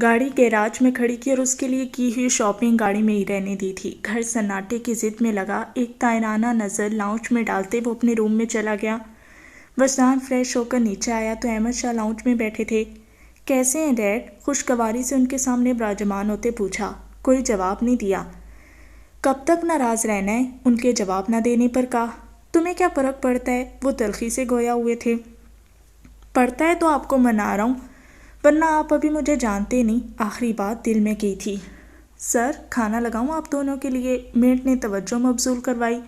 گاڑی گیراج میں کھڑی کی اور اس کے لیے کی ہوئی شاپنگ گاڑی میں ہی رہنے دی تھی۔ گھر سناٹے کی ضد میں لگا، ایک تائرانہ نظر لاؤنج میں ڈالتے وہ اپنے روم میں چلا گیا۔ وجدان فریش ہو کر نیچے آیا تو احمد شاہ لاؤنج میں بیٹھے تھے۔ کیسے ہیں ڈیڈ؟ خوشگواری سے ان کے سامنے براجمان ہوتے پوچھا۔ کوئی جواب نہیں دیا۔ کب تک ناراض رہنا ہے؟ ان کے جواب نہ دینے پر کہا۔ تمہیں کیا فرق پڑتا ہے؟ وہ تلخی سے گویا ہوئے تھے۔ پڑتا ہے تو آپ کو منا رہا ہوں، ورنہ آپ ابھی مجھے جانتے نہیں۔ آخری بات دل میں کی تھی۔ سر کھانا لگاؤں آپ دونوں کے لیے؟ میٹ نے توجہ مبذول کروائی۔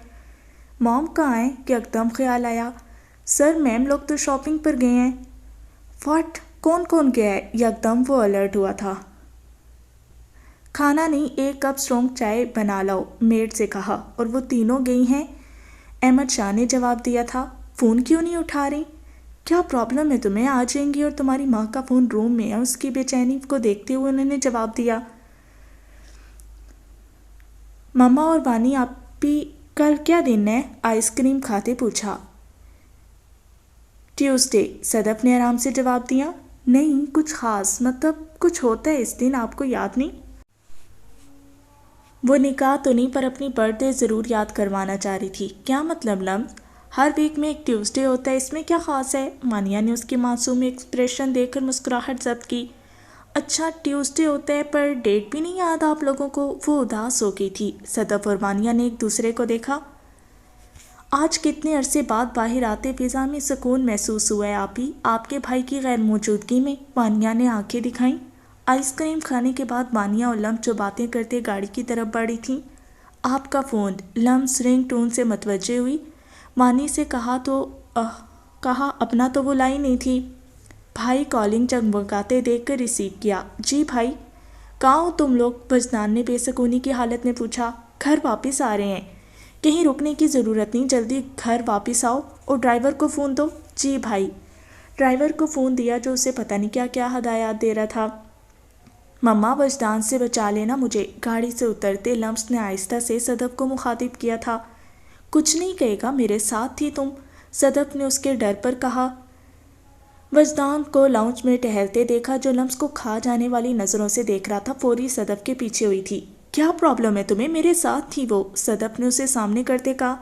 موم کہاں ہیں؟ یکدم خیال آیا۔ سر میم لوگ تو شاپنگ پر گئے ہیں۔ واٹ؟ کون کون گیا ہے؟ یکدم وہ الرٹ ہوا تھا۔ کھانا نہیں، ایک کپ اسٹرانگ چائے بنا لاؤ، میڈ سے کہا۔ اور وہ تینوں گئی ہیں؟ احمد شاہ نے جواب دیا تھا۔ فون کیوں نہیں اٹھا رہی؟ کیا پرابلم ہے تمہیں؟ آ جائیں گی، اور تمہاری ماں کا فون روم میں ہے۔ اس کی بے چینی کو دیکھتے ہوئے انہوں نے جواب دیا۔ مما اور بانی آپی کل کیا دن ہے؟ آئس کریم کھاتے پوچھا۔ ٹیوزڈے، صدف نے آرام سے جواب دیا۔ نہیں کچھ خاص، مطلب کچھ ہوتا ہے اس دن، آپ کو یاد نہیں؟ وہ نکاح تو نہیں پر اپنی برتھ ڈے ضرور یاد کروانا چاہ رہی تھی۔ کیا مطلب لمز؟ ہر ویک میں ایک ٹیوزڈے ہوتا ہے، اس میں کیا خاص ہے؟ مانیہ نے اس کے معصوم ایکسپریشن دیکھ کر مسکراہٹ ضبط کی۔ اچھا ٹیوزڈے ہوتا ہے پر ڈیٹ بھی نہیں یاد آپ لوگوں کو؟ وہ اداس ہو گئی تھی۔ صدف اور مانیہ نے ایک دوسرے کو دیکھا۔ آج کتنے عرصے بعد باہر آتے فضا میں سکون محسوس ہوا ہے آپی، آپ کے بھائی کی غیر موجودگی میں۔ مانیہ نے آنکھیں دکھائیں۔ آئس کریم کھانے کے بعد مانیہ اور لمس جو باتیں کرتے گاڑی کی طرف بڑھی تھیں۔ آپ کا فون؟ لمس رنگ ٹون سے متوجہ ہوئی۔ مانی سے کہا اپنا تو وہ لائی نہیں تھی۔ بھائی کالنگ جگمگاتے دیکھ کر ریسیو کیا۔ جی بھائی۔ کہاں ہو تم لوگ؟ وجدان نے بے سکونی کی حالت میں پوچھا۔ گھر واپس آ رہے ہیں، کہیں رکنے کی ضرورت نہیں، جلدی گھر واپس آؤ، اور ڈرائیور کو فون دو۔ جی بھائی۔ ڈرائیور کو فون دیا جو اسے پتہ نہیں کیا کیا ہدایات دے رہا تھا۔ مما وجدان سے بچا لینا مجھے۔ گاڑی سے اترتے لمس نے آہستہ سے صدف کو مخاطب کیا تھا۔ کچھ نہیں کہے گا، میرے ساتھ تھی تم، صدف نے اس کے ڈر پر کہا۔ وجدان کو لاؤنج میں ٹہلتے دیکھا جو لمس کو کھا جانے والی نظروں سے دیکھ رہا تھا، فوری صدف کے پیچھے ہوئی تھی۔ کیا پرابلم ہے تمہیں؟ میرے ساتھ تھی وہ، صدف نے اسے سامنے کرتے کہا۔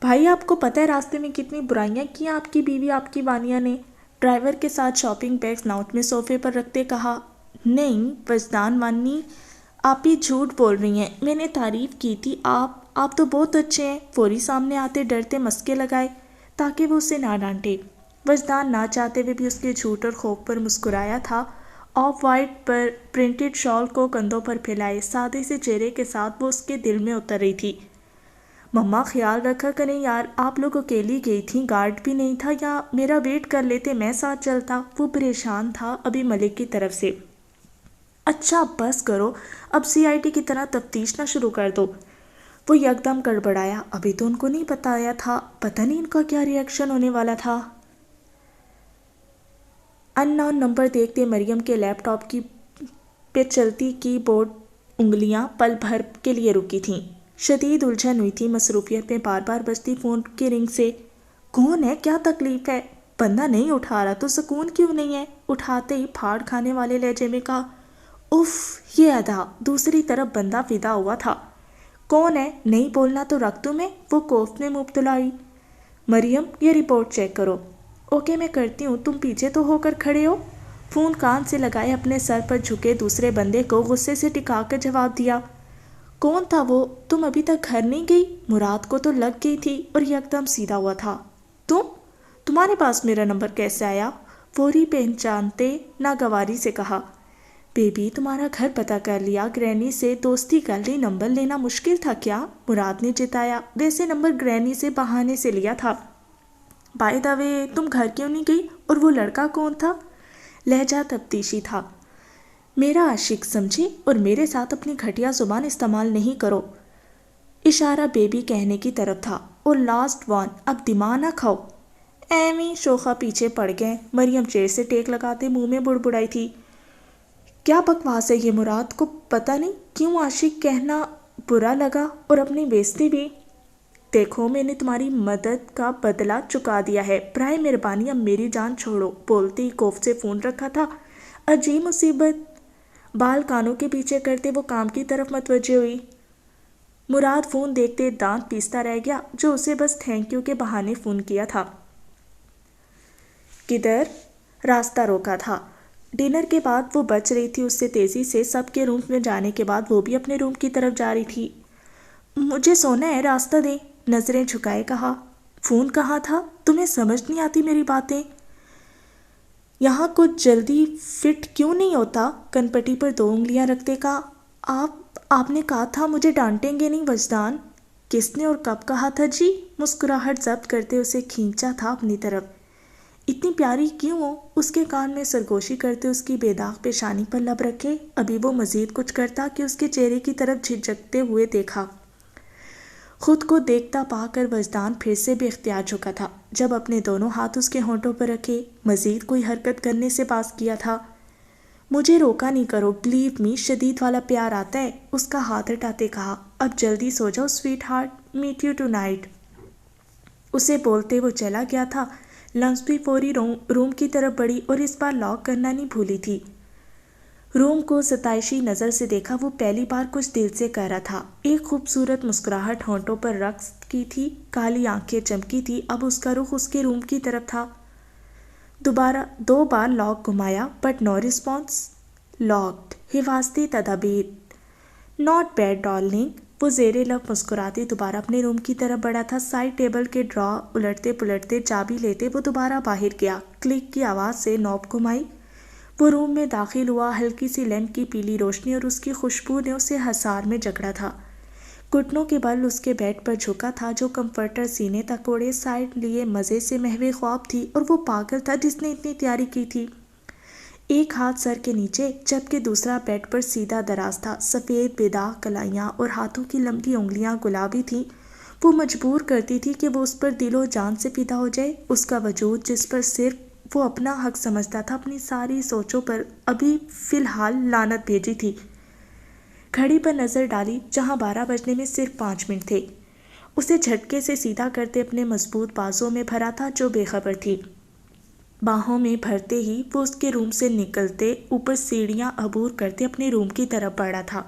بھائی آپ کو پتہ ہے راستے میں کتنی برائیاں کی آپ کی بیوی آپ کی وانیہ نے؟ ڈرائیور کے ساتھ شاپنگ بیگز لاؤنج میں صوفے پر رکھتے کہا۔ نہیں وجدان، وانی آپی جھوٹ بول رہی ہیں، میں نے تعریف کی تھی، آپ تو بہت اچھے ہیں۔ فوری سامنے آتے ڈرتے مسکے لگائے تاکہ وہ اسے نہ ڈانٹے۔ وجدان نہ چاہتے ہوئے بھی اس کے جھوٹ اور خوف پر مسکرایا تھا۔ آف وائٹ پر پرنٹڈ شال کو کندھوں پر پھیلائے سادے سے چہرے کے ساتھ وہ اس کے دل میں اتر رہی تھی۔ مما خیال رکھا کریں یار، آپ لوگ اکیلی گئی تھیں، گارڈ بھی نہیں تھا، یا میرا ویٹ کر لیتے میں ساتھ چلتا۔ وہ پریشان تھا ابھی ملک کی طرف سے۔ اچھا بس کرو، اب سی آئی ڈی کی طرح تفتیش نہ شروع کر دو۔ وہ یکدم گڑبڑایا، ابھی تو ان کو نہیں بتایا تھا، پتہ نہیں ان کا کیا ری ایکشن ہونے والا تھا۔ ان نون نمبر دیکھتے مریم کے لیپ ٹاپ کی پہ چلتی کی بورڈ انگلیاں پل بھر کے لیے رکی تھیں۔ شدید الجھن ہوئی تھی مصروفیت میں بار بار بجتی فون کی رنگ سے۔ کون ہے؟ کیا تکلیف ہے؟ بندہ نہیں اٹھا رہا تو سکون کیوں نہیں ہے؟ اٹھاتے ہی پھاڑ کھانے والے لہجے میں کہا۔ اف یہ ادا۔ دوسری طرف بندہ فدا ہوا تھا۔ کون ہے؟ نہیں بولنا تو رکھ دوں میں؟ وہ کوفت میں مبتلا ہوئی۔ مریم یہ رپورٹ چیک کرو۔ اوکے میں کرتی ہوں، تم پیچھے تو ہو کر کھڑے ہو۔ فون کان سے لگائے اپنے سر پر جھکے دوسرے بندے کو غصے سے ٹکا کر جواب دیا۔ کون تھا وہ؟ تم ابھی تک گھر نہیں گئی؟ مراد کو تو لگ گئی تھی اور یکدم سیدھا ہوا تھا۔ تمہارے پاس میرا نمبر کیسے آیا؟ فوری پہچانتے ناگواری سے کہا۔ بیبی تمہارا گھر پتہ کر لیا، گرینی سے دوستی کر لی، نمبر لینا مشکل تھا کیا؟ مراد نے جتایا۔ ویسے نمبر گرینی سے بہانے سے لیا تھا۔ بائی دا وے تم گھر کیوں نہیں گئی؟ اور وہ لڑکا کون تھا؟ لہجہ تفتیشی تھا۔ میرا عاشق سمجھے، اور میرے ساتھ اپنی گھٹیا زبان استعمال نہیں کرو۔ اشارہ بیبی کہنے کی طرف تھا۔ اور لاسٹ وان، اب دماغ نہ کھاؤ۔ ایویں شوخا پیچھے پڑ گئے۔ مریم چیر سے ٹیک لگاتے منہ میں بڑبڑائی تھی۔ کیا بکواس ہے یہ؟ مراد کو پتہ نہیں کیوں عاشق کہنا برا لگا، اور اپنی بےزتی بھی۔ دیکھو میں نے تمہاری مدد کا بدلہ چکا دیا ہے، برائے مہربانی اب میری جان چھوڑو۔ بولتے ہی کوفت سے فون رکھا تھا، عجیب مصیبت، بال کانوں کے پیچھے کرتے وہ کام کی طرف متوجہ ہوئی۔ مراد فون دیکھتے دانت پیستا رہ گیا، جو اسے بس تھینک یو کے بہانے فون کیا تھا۔ کدھر؟ راستہ روکا تھا۔ ڈنر کے بعد وہ بچ رہی تھی اس سے تیزی سے، سب کے روم میں جانے کے بعد وہ بھی اپنے روم کی طرف جا رہی تھی۔ مجھے سونا ہے، راستہ دیں، نظریں جھکائے کہا۔ فون کہاں تھا؟ تمہیں سمجھ نہیں آتی میری باتیں؟ یہاں کچھ جلدی فٹ کیوں نہیں ہوتا؟ کنپٹی پر 2 انگلیاں رکھتے کہا۔ آپ نے کہا تھا مجھے ڈانٹیں گے نہیں وجدان۔ کس نے اور کب کہا تھا جی؟ مسکراہٹ ضبط کرتے اسے کھینچا تھا اپنی طرف۔ اتنی پیاری کیوں ہو؟ اس کے کان میں سرگوشی کرتے اس کی بے داغ پیشانی پر لب رکھے۔ ابھی وہ مزید کچھ کرتا کہ اس کے چہرے کی طرف جھجکتے ہوئے دیکھا۔ خود کو دیکھتا پا کر وجدان پھر سے بے اختیار جھکا تھا۔ جب اپنے دونوں ہاتھ اس کے ہونٹوں پر رکھے، مزید کوئی حرکت کرنے سے باز کیا تھا۔ مجھے روکا نہیں کرو، بلیو می، شدید والا پیار آتا ہے، اس کا ہاتھ ہٹاتے کہا۔ اب جلدی سو جاؤ sweetheart, meet you tonight. اسے بولتے وہ چلا گیا تھا۔ لمس بھی فوری روم کی طرف بڑھی اور اس بار لاک کرنا نہیں بھولی تھی۔ روم کو ستائشی نظر سے دیکھا۔ وہ پہلی بار کچھ دل سے کہہ رہا تھا۔ ایک خوبصورت مسکراہٹ ہونٹوں پر رقص کی تھی، کالی آنکھیں چمکی تھی۔ اب اس کا رخ اس کے روم کی طرف تھا۔ 2 بار لاک گھمایا، بٹ نو رسپانس۔ لاکڈ، حفاظتی تدابیر۔ Not bad darling. وہ زیر لب مسکراتے دوبارہ اپنے روم کی طرف بڑھا تھا۔ سائڈ ٹیبل کے ڈرا الٹتے پلٹتے چابی لیتے وہ دوبارہ باہر گیا۔ کلک کی آواز سے نوب گھمائی۔ وہ روم میں داخل ہوا۔ ہلکی سی لیمپ کی پیلی روشنی اور اس کی خوشبو نے اسے حصار میں جکڑا تھا۔ گھٹنوں کے بل اس کے بیڈ پر جھکا تھا، جو کمفرٹر سینے تک اوڑھے سائڈ لیے مزے سے محو خواب تھی، اور وہ پاگل تھا جس نے اتنی تیاری کی تھی۔ ایک ہاتھ سر کے نیچے، جبکہ دوسرا بیڈ پر سیدھا دراز تھا۔ سفید بے داغ کلائیاں اور ہاتھوں کی لمبی انگلیاں گلابی تھیں۔ وہ مجبور کرتی تھی کہ وہ اس پر دل و جان سے فدا ہو جائے۔ اس کا وجود، جس پر صرف وہ اپنا حق سمجھتا تھا، اپنی ساری سوچوں پر ابھی فی الحال لعنت بھیجی تھی۔ گھڑی پر نظر ڈالی، جہاں 12 بجنے میں صرف 5 منٹ تھے۔ اسے جھٹکے سے سیدھا کرتے اپنے مضبوط بازوں میں بھرا تھا، جو بے خبر تھی۔ باہوں میں بھرتے ہی وہ اس کے روم سے نکلتے، اوپر سیڑھیاں عبور کرتے اپنے روم کی طرف بڑھا تھا۔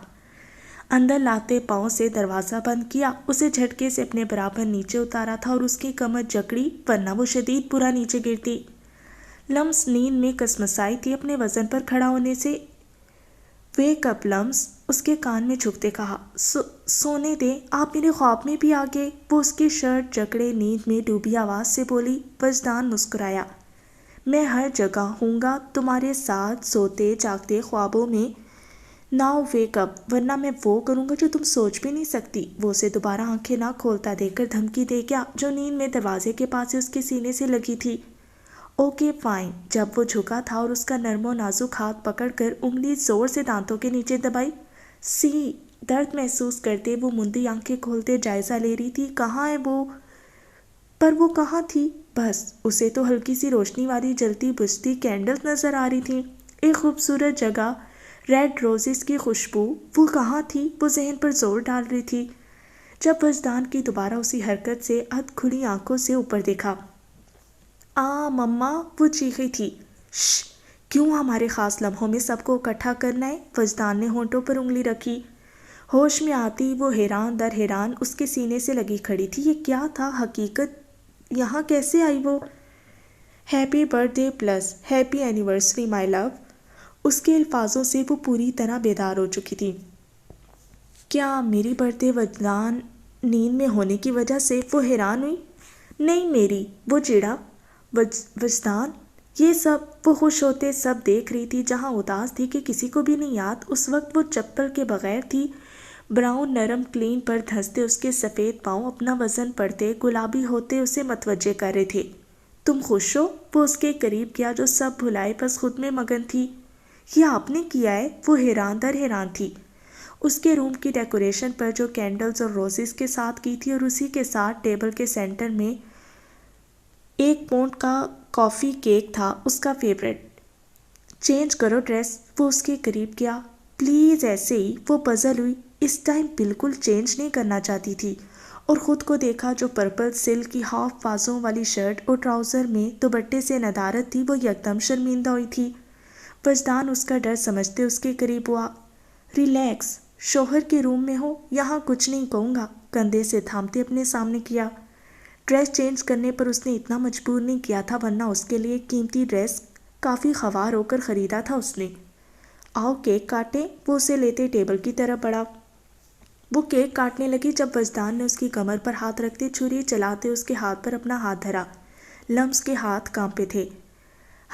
اندر لاتے پاؤں سے دروازہ بند کیا، اسے جھٹکے سے اپنے برابر نیچے اتارا تھا اور اس کی کمر جکڑی، ورنہ وہ شدید برا نیچے گرتی۔ لمس نیند میں کسمسائی تھی اپنے وزن پر کھڑا ہونے سے۔ ویک اپ لمس، اس کے کان میں جھکتے کہا۔ سونے دیں، آپ میرے خواب میں بھی آ گئے، وہ اس کی شرٹ جکڑے نیند میں ڈوبی آواز سے بولی۔ وجدان مسکرایا۔ میں ہر جگہ ہوں گا تمہارے ساتھ، سوتے جاگتے خوابوں میں۔ ناؤ ویک اپ، ورنہ میں وہ کروں گا جو تم سوچ بھی نہیں سکتی۔ وہ اسے دوبارہ آنکھیں نہ کھولتا دیکھ کر دھمکی دے گیا، جو نیند میں دروازے کے پاس اس کے سینے سے لگی تھی۔ Okay fine. جب وہ جھکا تھا اور اس کا نرم و نازک ہاتھ پکڑ کر انگلی زور سے دانتوں کے نیچے دبائی، درد محسوس کرتے وہ مندی آنکھیں کھولتے جائزہ لے رہی تھی۔ کہاں ہے وہ؟ پر وہ کہاں تھی؟ بس اسے تو ہلکی سی روشنی والی جلتی بجھتی کینڈلز نظر آ رہی تھیں، ایک خوبصورت جگہ، ریڈ روزز کی خوشبو۔ وہ کہاں تھی؟ وہ ذہن پر زور ڈال رہی تھی، جب وجدان کی دوبارہ اسی حرکت سے ادھ کھلی آنکھوں سے اوپر دیکھا۔ مما، وہ چیخی تھی۔ شش، کیوں ہمارے خاص لمحوں میں سب کو اکٹھا کرنا ہے؟ وجدان نے ہونٹوں پر انگلی رکھی۔ ہوش میں آتی وہ حیران در حیران اس کے سینے سے لگی کھڑی تھی۔ یہ کیا تھا؟ حقیقت یہاں کیسے آئی؟ وہ happy birthday plus happy anniversary my love. اس کے الفاظوں سے وہ پوری طرح بیدار ہو چکی تھی۔ کیا میری برتھ ڈے؟ وجدان نیند میں ہونے کی وجہ سے وہ حیران ہوئی۔ نہیں میری، وہ چڑھا۔ وجدان، یہ سب؟ وہ خوش ہوتے سب دیکھ رہی تھی، جہاں اداس تھی کہ کسی کو بھی نہیں یاد۔ اس وقت وہ چپل کے بغیر تھی۔ براؤن نرم کلین پر دھنستے اس کے سفید پاؤں اپنا وزن پڑتے گلابی ہوتے اسے متوجہ کر رہے تھے۔ تم خوش ہو؟ وہ اس کے قریب گیا، جو سب بھلائے بس خود میں مگن تھی۔ یہ آپ نے کیا ہے؟ وہ حیران در حیران تھی۔ اس کے روم کی ڈیکوریشن پر جو کینڈلز اور روزز کے ساتھ کی تھی، اور اسی کے ساتھ ٹیبل کے سینٹر میں 1 پاؤنڈ کا کافی کیک تھا، اس کا فیورٹ۔ چینج کرو ڈریس، وہ اس کے قریب گیا۔ پلیز ایسے ہی، وہ پزل ہوئی۔ اس ٹائم بالکل چینج نہیں کرنا چاہتی تھی، اور خود کو دیکھا جو پرپل سلک کی ہاف بازوں والی شرٹ اور ٹراؤزر میں دوپٹے سے ندارت تھی، وہ یکدم شرمندہ ہوئی تھی۔ وجدان اس کا ڈر سمجھتے اس کے قریب ہوا۔ ریلیکس، شوہر کے روم میں ہو، یہاں کچھ نہیں کہوں گا، کندھے سے تھامتے اپنے سامنے کیا۔ ڈریس چینج کرنے پر اس نے اتنا مجبور نہیں کیا تھا، ورنہ اس کے لیے قیمتی ڈریس کافی خوار ہو کر خریدا تھا اس نے۔ آؤ کیک کاٹیں، وہ اسے لیتے ٹیبل کی طرف بڑھا۔ وہ کیک کاٹنے لگی جب وجدان نے اس کی کمر پر ہاتھ رکھتے چھری چلاتے اس کے ہاتھ پر اپنا ہاتھ دھرا۔ لمس کے ہاتھ کانپے تھے۔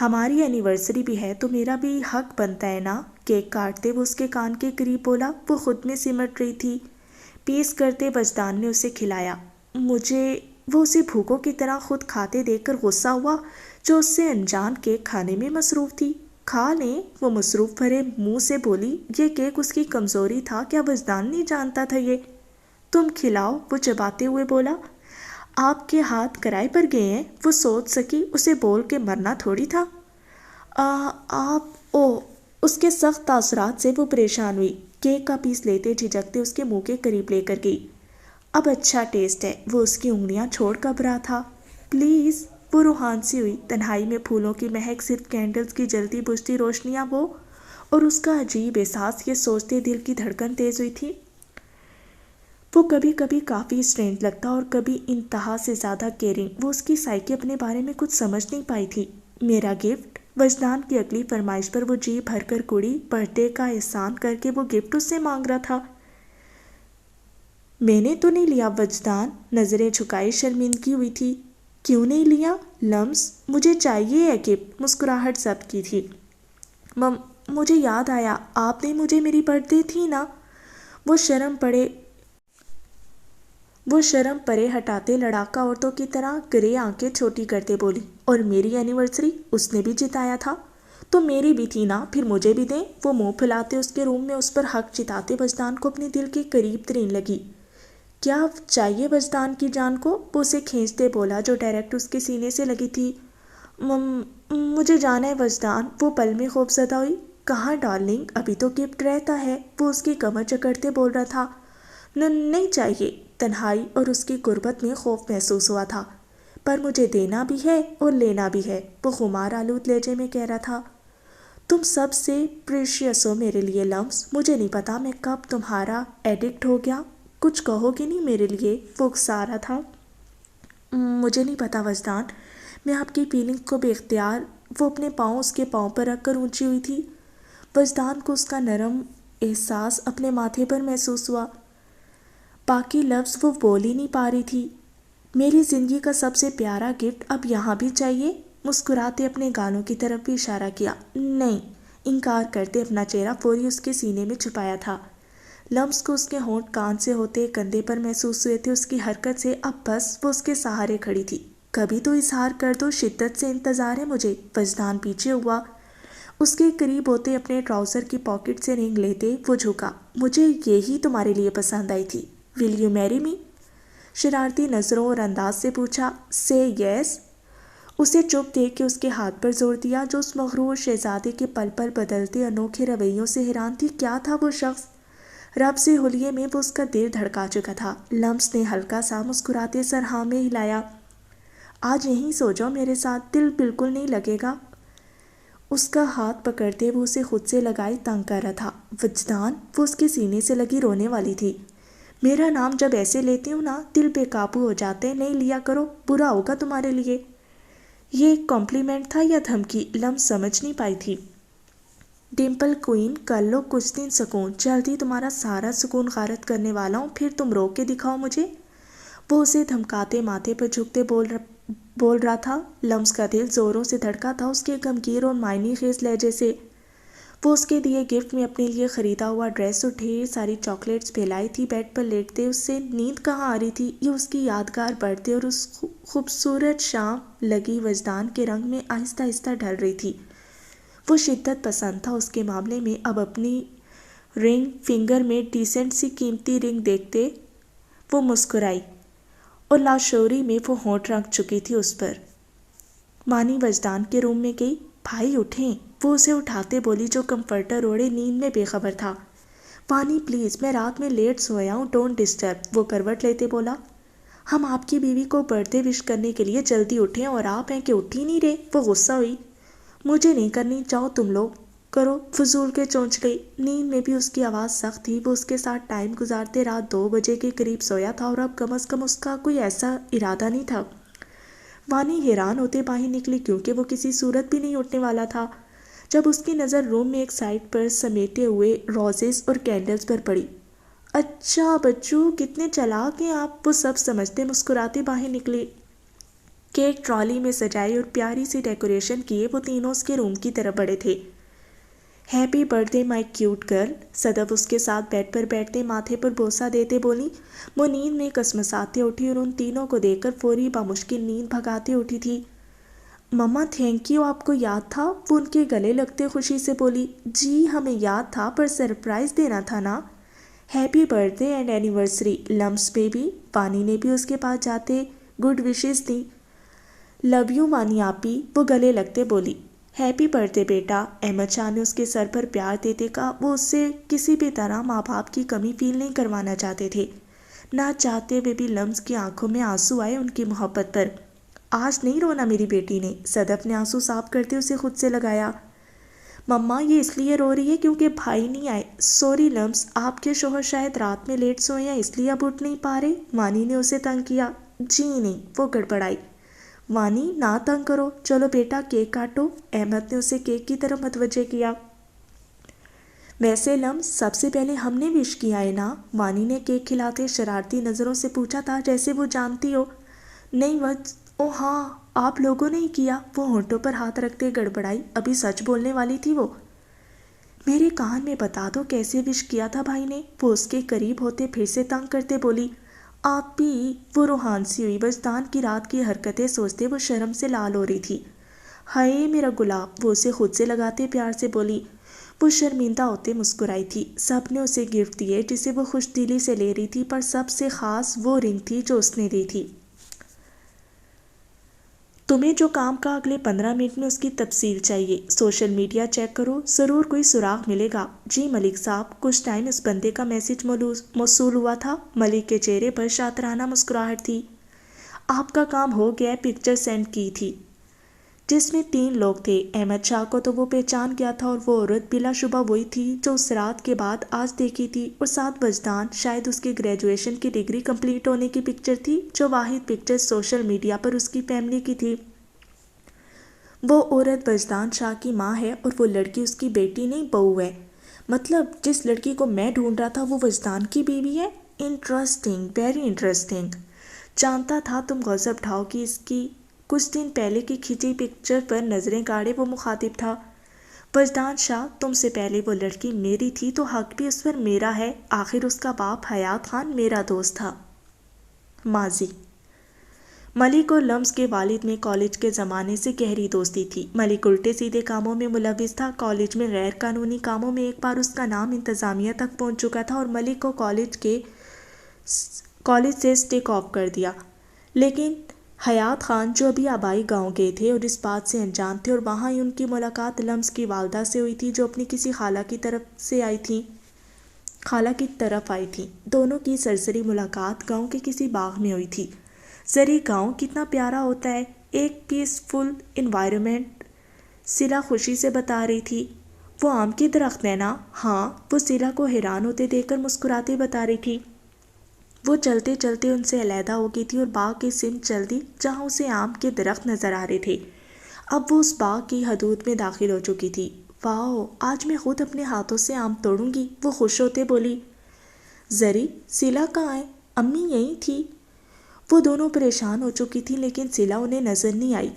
ہماری اینیورسری بھی ہے تو میرا بھی حق بنتا ہے نا، کیک کاٹتے وہ اس کے کان کے قریب بولا۔ وہ خود میں سمٹ رہی تھی۔ پیس کرتے وجدان نے اسے کھلایا۔ وہ اسے بھوکوں کی طرح خود کھاتے دیکھ کر غصہ ہوا، جو اس سے انجان کیک کھانے میں مصروف تھی۔ کھا لیں، وہ مصروف بھرے منہ سے بولی۔ یہ کیک اس کی کمزوری تھا، کیا وجدان نہیں جانتا تھا یہ؟ تم کھلاؤ، وہ چباتے ہوئے بولا۔ آپ کے ہاتھ کرائے پر گئے ہیں، وہ سوچ سکی، اسے بول کے مرنا تھوڑی تھا۔ اس کے سخت تاثرات سے وہ پریشان ہوئی۔ کیک کا پیس لیتے جھجکتے اس کے منہ کے قریب لے کر گئی۔ اب اچھا ٹیسٹ ہے، وہ اس کی انگلیاں چھوڑ گھبرا تھا۔ پلیز، وہ روحان سی ہوئی۔ تنہائی میں پھولوں کی مہک، صرف کینڈلز کی جلتی بجھتی روشنیاں، وہ اور اس کا عجیب احساس، یہ سوچتے دل کی دھڑکن تیز ہوئی تھی۔ وہ کبھی کبھی کافی اسٹرینج لگتا اور کبھی انتہا سے زیادہ کیئرنگ۔ وہ اس کی سائیکی اپنے بارے میں کچھ سمجھ نہیں پائی تھی۔ میرا گفٹ، وجدان کی اگلی فرمائش پر وہ جی بھر کر کڑی۔ برتھ ڈے کا احسان کر کے وہ گفٹ اس سے مانگ رہا تھا۔ میں نے تو نہیں لیا، وجدان نظریں جھکائے شرمندگی ہوئی تھی۔ کیوں نہیں لیا؟ لمس، مجھے چاہیے ہے گفٹ، مسکراہٹ ضبط کی تھی۔ مجھے یاد آیا، آپ نے مجھے میری برتھ ڈے تھی نا؟ وہ شرم پرے ہٹاتے لڑاکا عورتوں کی طرح گرے آنکھیں چھوٹی کرتے بولی۔ اور میری اینیورسری اس نے بھی جتایا تھا، تو میری بھی تھی نا، پھر مجھے بھی دیں۔ وہ منہ پھلاتے اس کے روم میں اس پر حق جتاتے وجدان کو اپنے دل کے قریب ترین لگی۔ کیا چاہیے وجدان کی جان کو؟ وہ اسے کھینچتے بولا، جو ڈائریکٹ اس کے سینے سے لگی تھی۔ مجھے جانا ہے وجدان، وہ پل میں خوف زدہ ہوئی۔ کہاں ڈارلنگ، ابھی تو گفٹ رہتا ہے، وہ اس کی کمر جکڑتے بول رہا تھا۔ نہیں چاہیے۔ تنہائی اور اس کی غربت میں خوف محسوس ہوا تھا۔ پر مجھے دینا بھی ہے اور لینا بھی ہے، وہ خمار آلود لہجے میں کہہ رہا تھا۔ تم سب سے پریشیس ہو میرے لیے لمس، مجھے نہیں پتا میں کب تمہارا ایڈکٹ ہو گیا۔ کچھ کہو گی نہیں میرے لیے؟ وہ اکسا رہا تھا۔ مجھے نہیں پتا وجدان، میں آپ کی فیلنگ کو بے اختیار۔ وہ اپنے پاؤں اس کے پاؤں پر رکھ کر اونچی ہوئی تھی۔ وجدان کو اس کا نرم احساس اپنے ماتھے پر محسوس ہوا۔ باقی لفظ وہ بول ہی نہیں پا رہی تھی۔ میری زندگی کا سب سے پیارا گفٹ اب یہاں بھی چاہیے؟ مسکراتے اپنے گالوں کی طرف بھی اشارہ کیا۔ نہیں، انکار کرتے اپنا چہرہ فوری اس کے سینے میں چھپایا تھا۔ لمس کو اس کے ہونٹ کان سے ہوتے کندھے پر محسوس ہوئے تھے۔ اس کی حرکت سے اب بس وہ اس کے سہارے کھڑی تھی۔ کبھی تو اظہار کر دو، شدت سے انتظار ہے مجھے۔ وجدان پیچھے ہوا، اس کے قریب ہوتے اپنے ٹراؤزر کی پاکٹ سے رنگ لیتے وہ جھکا۔ مجھے یہی تمہارے لیے پسند آئی تھی۔ ول یو میری می؟ شرارتی نظروں اور انداز سے پوچھا۔ سے یس۔ اسے چپ دیکھ کے اس کے ہاتھ پر زور دیا، جو اس مغرور شہزادے کے پل پل بدلتے انوکھے رویوں سے حیران تھی۔ کیا تھا وہ شخص؟ رب سے حلیے میں وہ اس کا دل دھڑکا چکا تھا۔ لمس نے ہلکا سا مسکراتے سر ہاں میں ہلایا۔ آج یہیں سو جاؤ میرے ساتھ، دل بالکل نہیں لگے گا۔ اس کا ہاتھ پکڑتے وہ اسے خود سے لگائی تنگ کر رہا تھا۔ وجدان، وہ اس کے سینے سے لگی رونے والی تھی۔ میرا نام جب ایسے لیتی ہوں نا، دل بے قابو ہو جاتے، نہیں لیا کرو، برا ہوگا تمہارے لیے۔ یہ ایک کمپلیمنٹ تھا یا دھمکی؟ لمس سمجھ نہیں پائی تھی۔ ڈمپل کوئین، کر لو کچھ دن سکون، جلدی تمہارا سارا سکون غارت کرنے والا ہوں، پھر تم رو کے دکھاؤ مجھے۔ وہ اسے دھمکاتے ماتھے پر جھکتے بول رہا تھا۔ لمس کا دل زوروں سے دھڑکا تھا اس کے غمگین اور معنی خیز لہجے سے۔ وہ اس کے دیے گفٹ میں اپنے لیے خریدا ہوا ڈریس اور ڈھیر ساری چاکلیٹس پھیلائی تھی۔ بیڈ پر لیٹتے اس سے نیند کہاں آ رہی تھی؟ یہ اس کی یادگار برتھڈے اور اس خوبصورت شام لگی وجدان کے رنگ میں آہستہ آہستہ ڈھل رہی تھی۔ وہ شدت پسند تھا اس کے معاملے میں۔ اب اپنی رنگ فنگر میں ڈیسنٹ سی قیمتی رنگ دیکھتے وہ مسکرائی، اور لاشعوری میں وہ ہونٹ رنگ چکی تھی اس پر۔ مانی وجدان کے روم میں گئی۔ بھائی اٹھیں، وہ اسے اٹھاتے بولی، جو کمفرٹر اوڑھے نیند میں بے خبر تھا۔ وانی پلیز، میں رات میں لیٹ سویا ہوں، ڈونٹ ڈسٹرب، وہ کروٹ لیتے بولا۔ ہم آپ کی بیوی کو برتھ ڈے وش کرنے کے لیے جلدی اٹھیں اور آپ ہیں کہ اٹھ ہی نہیں رہے، وہ غصہ ہوئی۔ مجھے نہیں کرنی، جاؤ تم لوگ۔ کرو فضول کے چونچلے۔ نیند میں بھی اس کی آواز سخت تھی۔ وہ اس کے ساتھ ٹائم گزارتے رات 2 بجے کے قریب سویا تھا اور اب کم از کم اس کا کوئی ایسا ارادہ نہیں تھا۔ وانی حیران ہوتے باہر نکلی کیونکہ وہ کسی صورت بھی نہیں اٹھنے والا تھا جب اس کی نظر روم میں ایک سائڈ پر سمیٹے ہوئے روزز اور کینڈلز پر پڑی۔ اچھا بچو، کتنے چالاک ہیں آپ، وہ سب سمجھتے مسکراتے باہر نکلی۔ کیک ٹرالی میں سجائی اور پیاری سی ڈیکوریشن کیے وہ تینوں اس کے روم کی طرف بڑھے تھے۔ Happy birthday my cute girl, Sadaf اس کے ساتھ بیڈ پر بیٹھتے ماتھے پر بوسہ دیتے بولی۔ وہ نیند میں کسمساتے اٹھی اور ان تینوں کو دیکھ کر فوری بامشکل نیند بھگاتے اٹھی تھی۔ مما تھینک یو، آپ کو یاد تھا، وہ ان کے گلے لگتے خوشی سے بولی۔ جی ہمیں یاد تھا، پر سرپرائز دینا تھا نا۔ Happy birthday and anniversary Lams baby, Wani نے بھی اس کے پاس جاتے گڈ وشز دی۔ لو یو وانی آپی، وہ گلے لگتے بولی۔ ہیپی برتھ ڈے بیٹا، احمد شاہ نے اس کے سر پر پیار دیتے کہا۔ وہ اس سے کسی بھی طرح ماں باپ کی کمی فیل نہیں کروانا چاہتے تھے۔ نہ چاہتے ہوئے بھی لمس کی آنکھوں میں آنسو آئے ان کی محبت پر۔ آج نہیں رونا میری بیٹی نے، صدف نے آنسو صاف کرتے اسے خود سے لگایا۔ مما یہ اس لیے رو رہی ہے کیونکہ بھائی نہیں آئے۔ سوری لمس، آپ کے شوہر شاید رات میں لیٹ سوئے ہیں اس لیے اب اٹھ نہیں پا رہے، وانی نے اسے تنگ کیا۔ جی نہیں، وہ گڑبڑائی۔ وانی نہ تنگ کرو، چلو بیٹا کیک کاٹو، احمد نے اسے کیک کی طرف متوجہ کیا۔ ویسے لمس سب سے پہلے ہم نے وش کیا ہے نا، وانی نے کیک کھلاتے شرارتی نظروں سے پوچھا تھا جیسے وہ جانتی ہو۔ نہیں او ہاں آپ لوگوں نے ہی کیا، وہ ہونٹوں پر ہاتھ رکھتے گڑبڑائی، ابھی سچ بولنے والی تھی وہ۔ میرے کان میں بتا دو کیسے وش کیا تھا بھائی نے، وہ اس کے قریب ہوتے پھر سے تنگ کرتے بولی۔ آپ بھی، وہ روحان سی ہوئی، وجدان کی رات کی حرکتیں سوچتے وہ شرم سے لال ہو رہی تھی۔ ہائے میرا گلاب، وہ اسے خود سے لگاتے پیار سے بولی۔ وہ شرمندہ ہوتے مسکرائی تھی۔ سب نے اسے گفٹ دیے جسے وہ خوش دلی سے لے رہی تھی، پر سب سے خاص وہ رنگ تھی جو اس نے دی تھی۔ تمہیں جو کام کا اگلے 15 منٹ میں اس کی تفصیل چاہیے، سوشل میڈیا چیک کرو، ضرور کوئی سراغ ملے گا۔ جی ملک صاحب، کچھ ٹائم اس بندے کا میسج موصول ہوا تھا۔ ملک کے چہرے پر شاطرانہ مسکراہٹ تھی۔ آپ کا کام ہو گیا، پکچر سینڈ کی تھی جس میں 3 لوگ تھے۔ احمد شاہ کو تو وہ پہچان گیا تھا اور وہ عورت بلا شبہ وہی تھی جو اس رات کے بعد آج دیکھی تھی، اور ساتھ وجدان، شاید اس کی گریجویشن کی ڈگری کمپلیٹ ہونے کی پکچر تھی، جو واحد پکچر سوشل میڈیا پر اس کی فیملی کی تھی۔ وہ عورت وجدان شاہ کی ماں ہے اور وہ لڑکی اس کی بیٹی نہیں بہو ہے۔ مطلب جس لڑکی کو میں ڈھونڈ رہا تھا وہ وجدان کی بیوی ہے۔ Interesting, very interesting. جانتا تھا تم غضب ڈھاؤ گی اس کی۔ کچھ دن پہلے کی کھینچی پکچر پر نظریں گاڑے وہ مخاطب تھا۔ وجدان شاہ، تم سے پہلے وہ لڑکی میری تھی تو حق بھی اس پر میرا ہے، آخر اس کا باپ حیات خان میرا دوست تھا۔ ماضی۔ ملک اور لمس کے والد میں کالج کے زمانے سے گہری دوستی تھی۔ ملک الٹے سیدھے کاموں میں ملوث تھا۔ کالج میں غیر قانونی کاموں میں ایک بار اس کا نام انتظامیہ تک پہنچ چکا تھا اور ملک کو کالج سے اسٹیک آف کر دیا۔ لیکن حیات خان جو ابھی آبائی گاؤں گئے تھے اور اس بات سے انجان تھے، اور وہاں ہی ان کی ملاقات لمس کی والدہ سے ہوئی تھی جو اپنی کسی خالہ کی طرف آئی تھی۔ دونوں کی سرسری ملاقات گاؤں کے کسی باغ میں ہوئی تھی۔ زرعی گاؤں کتنا پیارا ہوتا ہے، ایک پیسفل انوائرمنٹ، سلا خوشی سے بتا رہی تھی۔ وہ آم کے درخت ہے نا؟ ہاں، وہ سلا کو حیران ہوتے دیکھ کر مسکراتے بتا رہی تھی۔ وہ چلتے چلتے ان سے علیحدہ ہو گئی تھی اور باغ کی سمت چل دی جہاں اسے آم کے درخت نظر آ رہے تھے۔ اب وہ اس باغ کی حدود میں داخل ہو چکی تھی۔ واؤ، آج میں خود اپنے ہاتھوں سے آم توڑوں گی، وہ خوش ہوتے بولی۔ زری، سلا کہاں ہے؟ امی یہیں تھی۔ وہ دونوں پریشان ہو چکی تھی لیکن سلا انہیں نظر نہیں آئی۔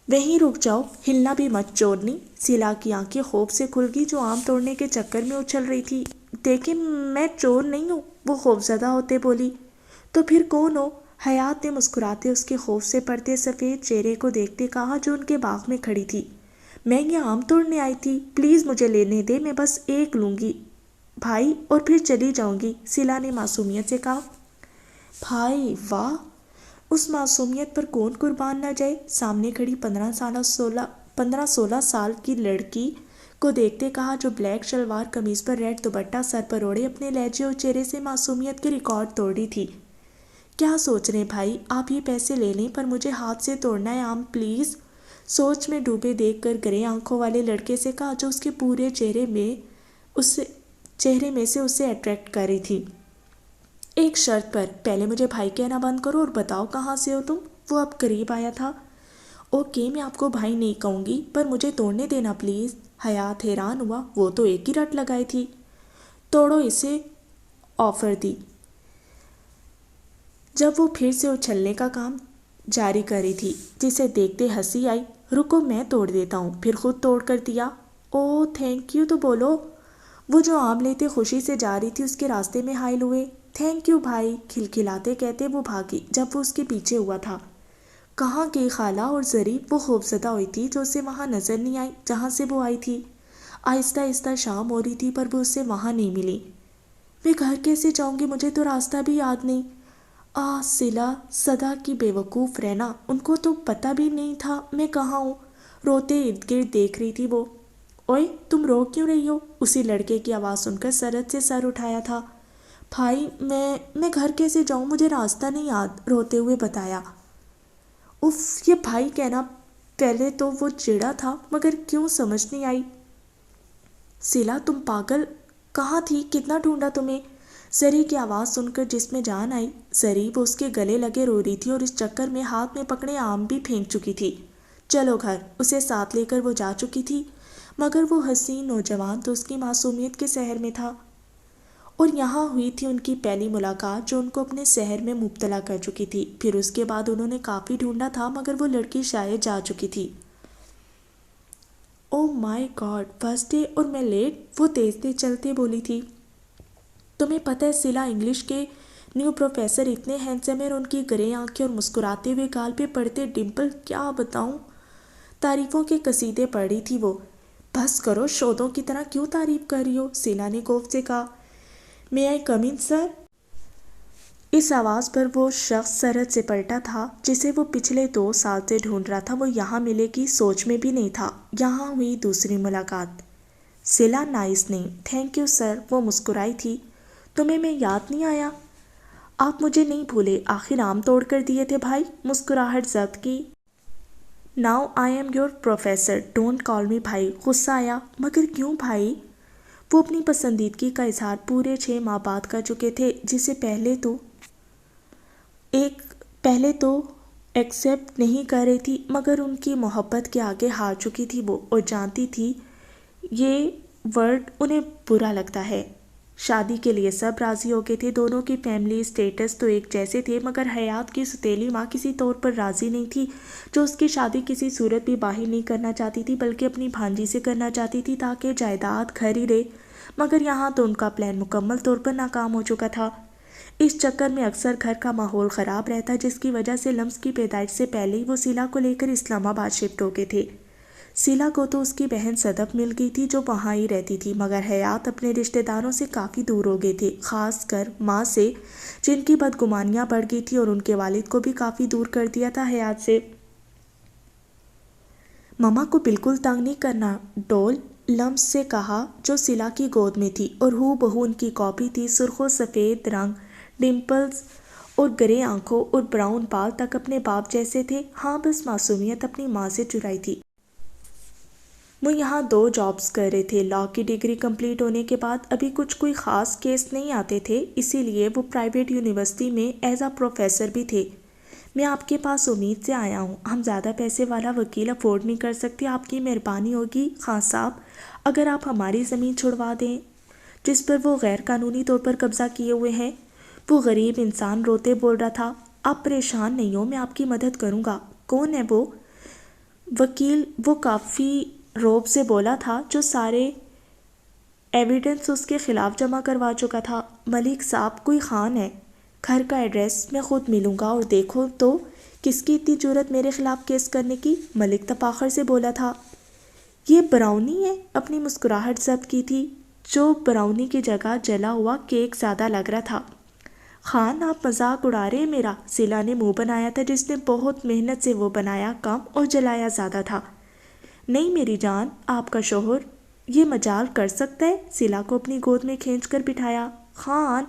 وہیں رک جاؤ، ہلنا بھی مت چورنی، سلا کی آنکھیں خوف سے کھل گئی جو آم توڑنے کے چکر میں اچھل رہی تھی۔ دیکھیں میں چور نہیں ہوں، وہ خوفزدہ ہوتے بولی۔ تو پھر کون ہو؟ حیات نے مسکراتے اس کے خوف سے پڑتے سفید چہرے کو دیکھتے کہا جو ان کے باغ میں کھڑی تھی۔ میں یہ آم توڑنے آئی تھی، پلیز مجھے لینے دے، میں بس ایک لوں گی بھائی اور پھر چلی جاؤں گی، سلا نے معصومیت سے کہا۔ بھائی واہ، اس معصومیت پر کون قربان نہ جائے؟ سامنے کھڑی 15-16 سال کی لڑکی کو دیکھتے کہا جو بلیک شلوار قمیض پر ریڈ دوپٹہ سر پر اوڑھے اپنے لہجے اور چہرے سے معصومیت کے ریکارڈ توڑ رہی تھی۔ کیا سوچ رہے بھائی، آپ یہ پیسے لے لیں پر مجھے ہاتھ سے توڑنا ہے آم پلیز، سوچ میں ڈوبے دیکھ کر گرے آنکھوں والے لڑکے سے کہا جو اس کے پورے چہرے میں سے اسے اٹریکٹ کر رہی تھی۔ ایک شرط پر، پہلے مجھے بھائی کہنا بند کرو اور بتاؤ کہاں سے ہو تم۔ وہ اب قریب آیا تھا۔ اوکے، میں آپ کو بھائی نہیں کہوں گی، پر مجھے توڑنے دینا پلیز۔ حیات حیران ہوا، وہ تو ایک ہی رٹ لگائی تھی۔ توڑو اسے، آفر دی جب وہ پھر سے اچھلنے کا کام جاری کر رہی تھی، جسے دیکھتے ہنسی آئی۔ رکو میں توڑ دیتا ہوں، پھر خود توڑ کر دیا۔ او تھینک یو تو بولو۔ وہ جو آم لیتے خوشی سے جا رہی تھی اس کے راستے میں حائل ہوئے۔ تھینک یو بھائی، کھلکھلاتے کہتے وہ بھاگی جب وہ اس کے پیچھے ہوا تھا۔ کہاں گئی خالہ اور زری؟ وہ خوفزدہ ہوئی تھی جو اسے وہاں نظر نہیں آئی جہاں سے وہ آئی تھی۔ آہستہ آہستہ شام ہو رہی تھی پر وہ اسے وہاں نہیں ملی۔ میں گھر کیسے جاؤں گی؟ مجھے تو راستہ بھی یاد نہیں۔ صلہ صدا کی بے وقوف رہنا، ان کو تو پتہ بھی نہیں تھا میں کہاں ہوں۔ روتے ارد گرد دیکھ رہی تھی وہ۔ اوئے تم رو کیوں رہی ہو؟ اسی لڑکے کی آواز سن کر سرت سے سر اٹھایا تھا۔ بھائی میں گھر کیسے جاؤں؟ مجھے راستہ نہیں یاد، روتے ہوئے بتایا۔ اف، یہ بھائی کہنا، پہلے تو وہ چڑا تھا مگر کیوں سمجھ نہیں آئی۔ صلہ تم پاگل، کہاں تھی؟ کتنا ڈھونڈا تمہیں؟ زری کی آواز سن کر جس میں جان آئی۔ زری وہ اس کے گلے لگے رو رہی تھی اور اس چکر میں ہاتھ میں پکڑے آم بھی پھینک چکی تھی۔ چلو گھر، اسے ساتھ لے کر وہ جا چکی تھی، مگر وہ حسین نوجوان تو اس کی معصومیت کے سحر میں تھا۔ اور یہاں ہوئی تھی ان کی پہلی ملاقات جو ان کو اپنے سحر میں مبتلا کر چکی تھی۔ پھر اس کے بعد انہوں نے کافی ڈھونڈا تھا مگر وہ لڑکی شاید جا چکی تھی۔ او مائی گاڈ، فرسٹ ڈے اور میں لیٹ، وہ تیز تیز چلتے بولی تھی۔ تمہیں پتہ ہے صلہ، انگلش کے نیو پروفیسر اتنے ہینڈسم ہیں اور ان کی گرے آنکھیں اور مسکراتے ہوئے گال پہ پڑتے ڈمپل، کیا بتاؤں۔ تعریفوں کے قصیدے پڑھ رہی تھی وہ۔ بس کرو، شودوں کی طرح کیوں تعریف کر رہی ہو؟ صلہ نے خوف سے کہا۔ میں آئی کم ان سر؟ اس آواز پر وہ شخص سرحد سے پلٹا تھا جسے وہ پچھلے 2 سال سے ڈھونڈ رہا تھا۔ وہ یہاں ملے گی سوچ میں بھی نہیں تھا۔ یہاں ہوئی دوسری ملاقات۔ Sila nice name. Thank you sir, وہ مسکرائی تھی۔ تمہیں میں یاد نہیں آیا؟ آپ مجھے نہیں بھولے؟ آخر آم توڑ کر دیے تھے بھائی، مسکراہٹ ضبط کی۔ Now I am your professor, don't call me بھائی۔ غصہ آیا، مگر کیوں بھائی؟ وہ اپنی پسندیدگی کا اظہار پورے 6 ماہ بعد کر چکے تھے، جسے پہلے تو ایکسیپٹ نہیں کر رہی تھی، مگر ان کی محبت کے آگے ہار چکی تھی وہ، اور جانتی تھی یہ ورڈ انہیں برا لگتا ہے۔ شادی کے لیے سب راضی ہو گئے تھے، دونوں کی فیملی اسٹیٹس تو ایک جیسے تھے، مگر حیات کی ستیلی ماں کسی طور پر راضی نہیں تھی، جو اس کی شادی کسی صورت بھی باہر نہیں کرنا چاہتی تھی بلکہ اپنی بھانجی سے کرنا چاہتی تھی تاکہ جائیداد گھر ہی رہے، مگر یہاں تو ان کا پلان مکمل طور پر ناکام ہو چکا تھا۔ اس چکر میں اکثر گھر کا ماحول خراب رہتا، جس کی وجہ سے لمس کی پیدائش سے پہلے ہی وہ صلہ کو لے کر اسلام آباد شفٹ ہو گئے تھے۔ صلہ کو تو اس کی بہن صدف مل گئی تھی جو وہاں ہی رہتی تھی، مگر حیات اپنے رشتہ داروں سے کافی دور ہو گئے تھے، خاص کر ماں سے جن کی بدگمانیاں بڑھ گئی تھی، اور ان کے والد کو بھی کافی دور کر دیا تھا حیات سے۔ مما کو بالکل تنگ نہیں کرنا ڈول، لمس سے کہا جو صلہ کی گود میں تھی اور ہو بہو ان کی کاپی تھی۔ سرخ و سفید رنگ، ڈمپلز اور گرے آنکھوں اور براؤن بال تک اپنے باپ جیسے تھے۔ ہاں، بس معصومیت اپنی ماں سے چرائی تھی۔ وہ یہاں 2 جابز کر رہے تھے۔ لاء کی ڈگری کمپلیٹ ہونے کے بعد ابھی کوئی خاص کیس نہیں آتے تھے، اسی لیے وہ پرائیویٹ یونیورسٹی میں ایز اے پروفیسر بھی تھے۔ میں آپ کے پاس امید سے آیا ہوں، ہم زیادہ پیسے والا وکیل افورڈ نہیں کر سکتے، آپ کی مہربانی ہوگی خان صاحب اگر آپ ہماری زمین چھڑوا دیں جس پر وہ غیر قانونی طور پر قبضہ کیے ہوئے ہیں۔ وہ غریب انسان روتے بول رہا تھا۔ آپ پریشان نہیں ہو، میں آپ کی مدد کروں گا۔ کون ہے وہ؟ وکیل وہ کافی روب سے بولا تھا جو سارے ایویڈنس اس کے خلاف جمع کروا چکا تھا۔ ملک صاحب، کوئی خان ہے، گھر کا ایڈریس میں خود ملوں گا، اور دیکھو تو کس کی اتنی جرأت میرے خلاف کیس کرنے کی؟ ملک تفاخر سے بولا تھا۔ یہ براؤنی ہے؟ اپنی مسکراہٹ ضبط کی تھی جو براؤنی کی جگہ جلا ہوا کیک زیادہ لگ رہا تھا۔ خان، آپ مذاق اڑا رہے ہیں میرا؟ صلہ نے منہ بنایا تھا جس نے بہت محنت سے وہ بنایا کم اور جلایا زیادہ تھا۔ نہیں میری جان، آپ کا شوہر یہ مجال کر سکتا ہے؟ صلہ کو اپنی گود میں کھینچ کر بٹھایا۔ خان،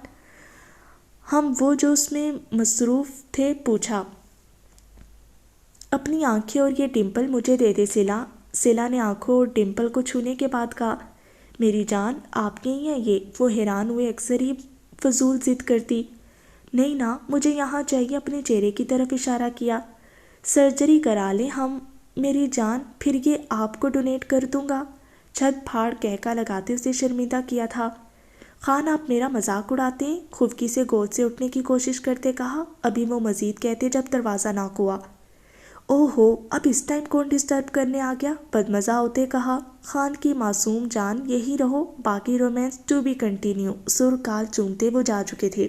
ہم وہ جو اس میں مصروف تھے، پوچھا۔ اپنی آنکھیں اور یہ ڈمپل مجھے دے دے سلا۔ سلا نے آنکھوں اور ڈمپل کو چھونے کے بعد کہا، میری جان آپ کے ہی ہیں یہ؟ وہ حیران ہوئے، اکثر ہی فضول ضد کرتی۔ نہیں نا، مجھے یہاں چاہیے۔ اپنے چہرے کی طرف اشارہ کیا۔ سرجری کرا لیں ہم میری جان، پھر یہ آپ کو ڈونیٹ کر دوں گا۔ چھت پھاڑ کہکا لگاتے اسے شرمندہ کیا تھا۔ خان آپ میرا مذاق اڑاتے ہیں؟ خفکی سے گود سے اٹھنے کی کوشش کرتے کہا۔ ابھی وہ مزید کہتے جب دروازہ ناک ہوا۔ اوہ ہو، اب اس ٹائم کون ڈسٹرب کرنے آ گیا؟ بدمزہ ہوتے کہا۔ خان کی معصوم جان یہی رہو، باقی رومانس ٹو بی کنٹینیو۔ سر کال چومتے وہ جا چکے تھے،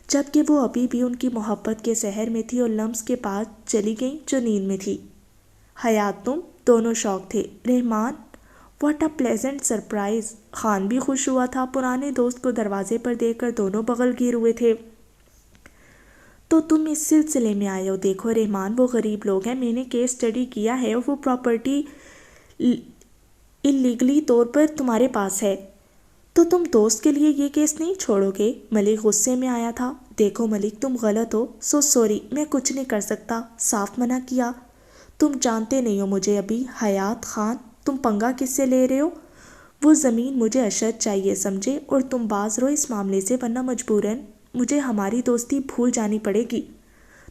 جبکہ وہ ابھی بھی ان کی محبت کے سحر میں تھی اور لمس کے پاس چلی گئیں جو نیند میں تھی۔ حیات تم دونوں شوق تھے۔ Rehman what a pleasant surprise. Khan بھی خوش ہوا تھا، پرانے دوست کو دروازے پر دیکھ کر دونوں بغل گیر ہوئے تھے۔ تو تم اس سلسلے میں آئے ہو؟ دیکھو رحمان، وہ غریب لوگ ہیں، میں نے کیس اسٹڈی کیا ہے اور وہ پراپرٹی اللیگلی طور پر تمہارے پاس ہے، تو تم دوست کے لیے یہ کیس نہیں چھوڑو گے؟ ملک غصے میں آیا تھا۔ دیکھو ملک، تم غلط ہو، سو سوری، میں کچھ نہیں کر سکتا، صاف منع کیا۔ تم جانتے نہیں ہو مجھے ابھی۔ حیات خان تم پنگا کس سے لے رہے ہو؟ وہ زمین مجھے اشد چاہیے سمجھے، اور تم باز رہو اس معاملے سے، ورنہ مجبوراً مجھے ہماری دوستی بھول جانی پڑے گی۔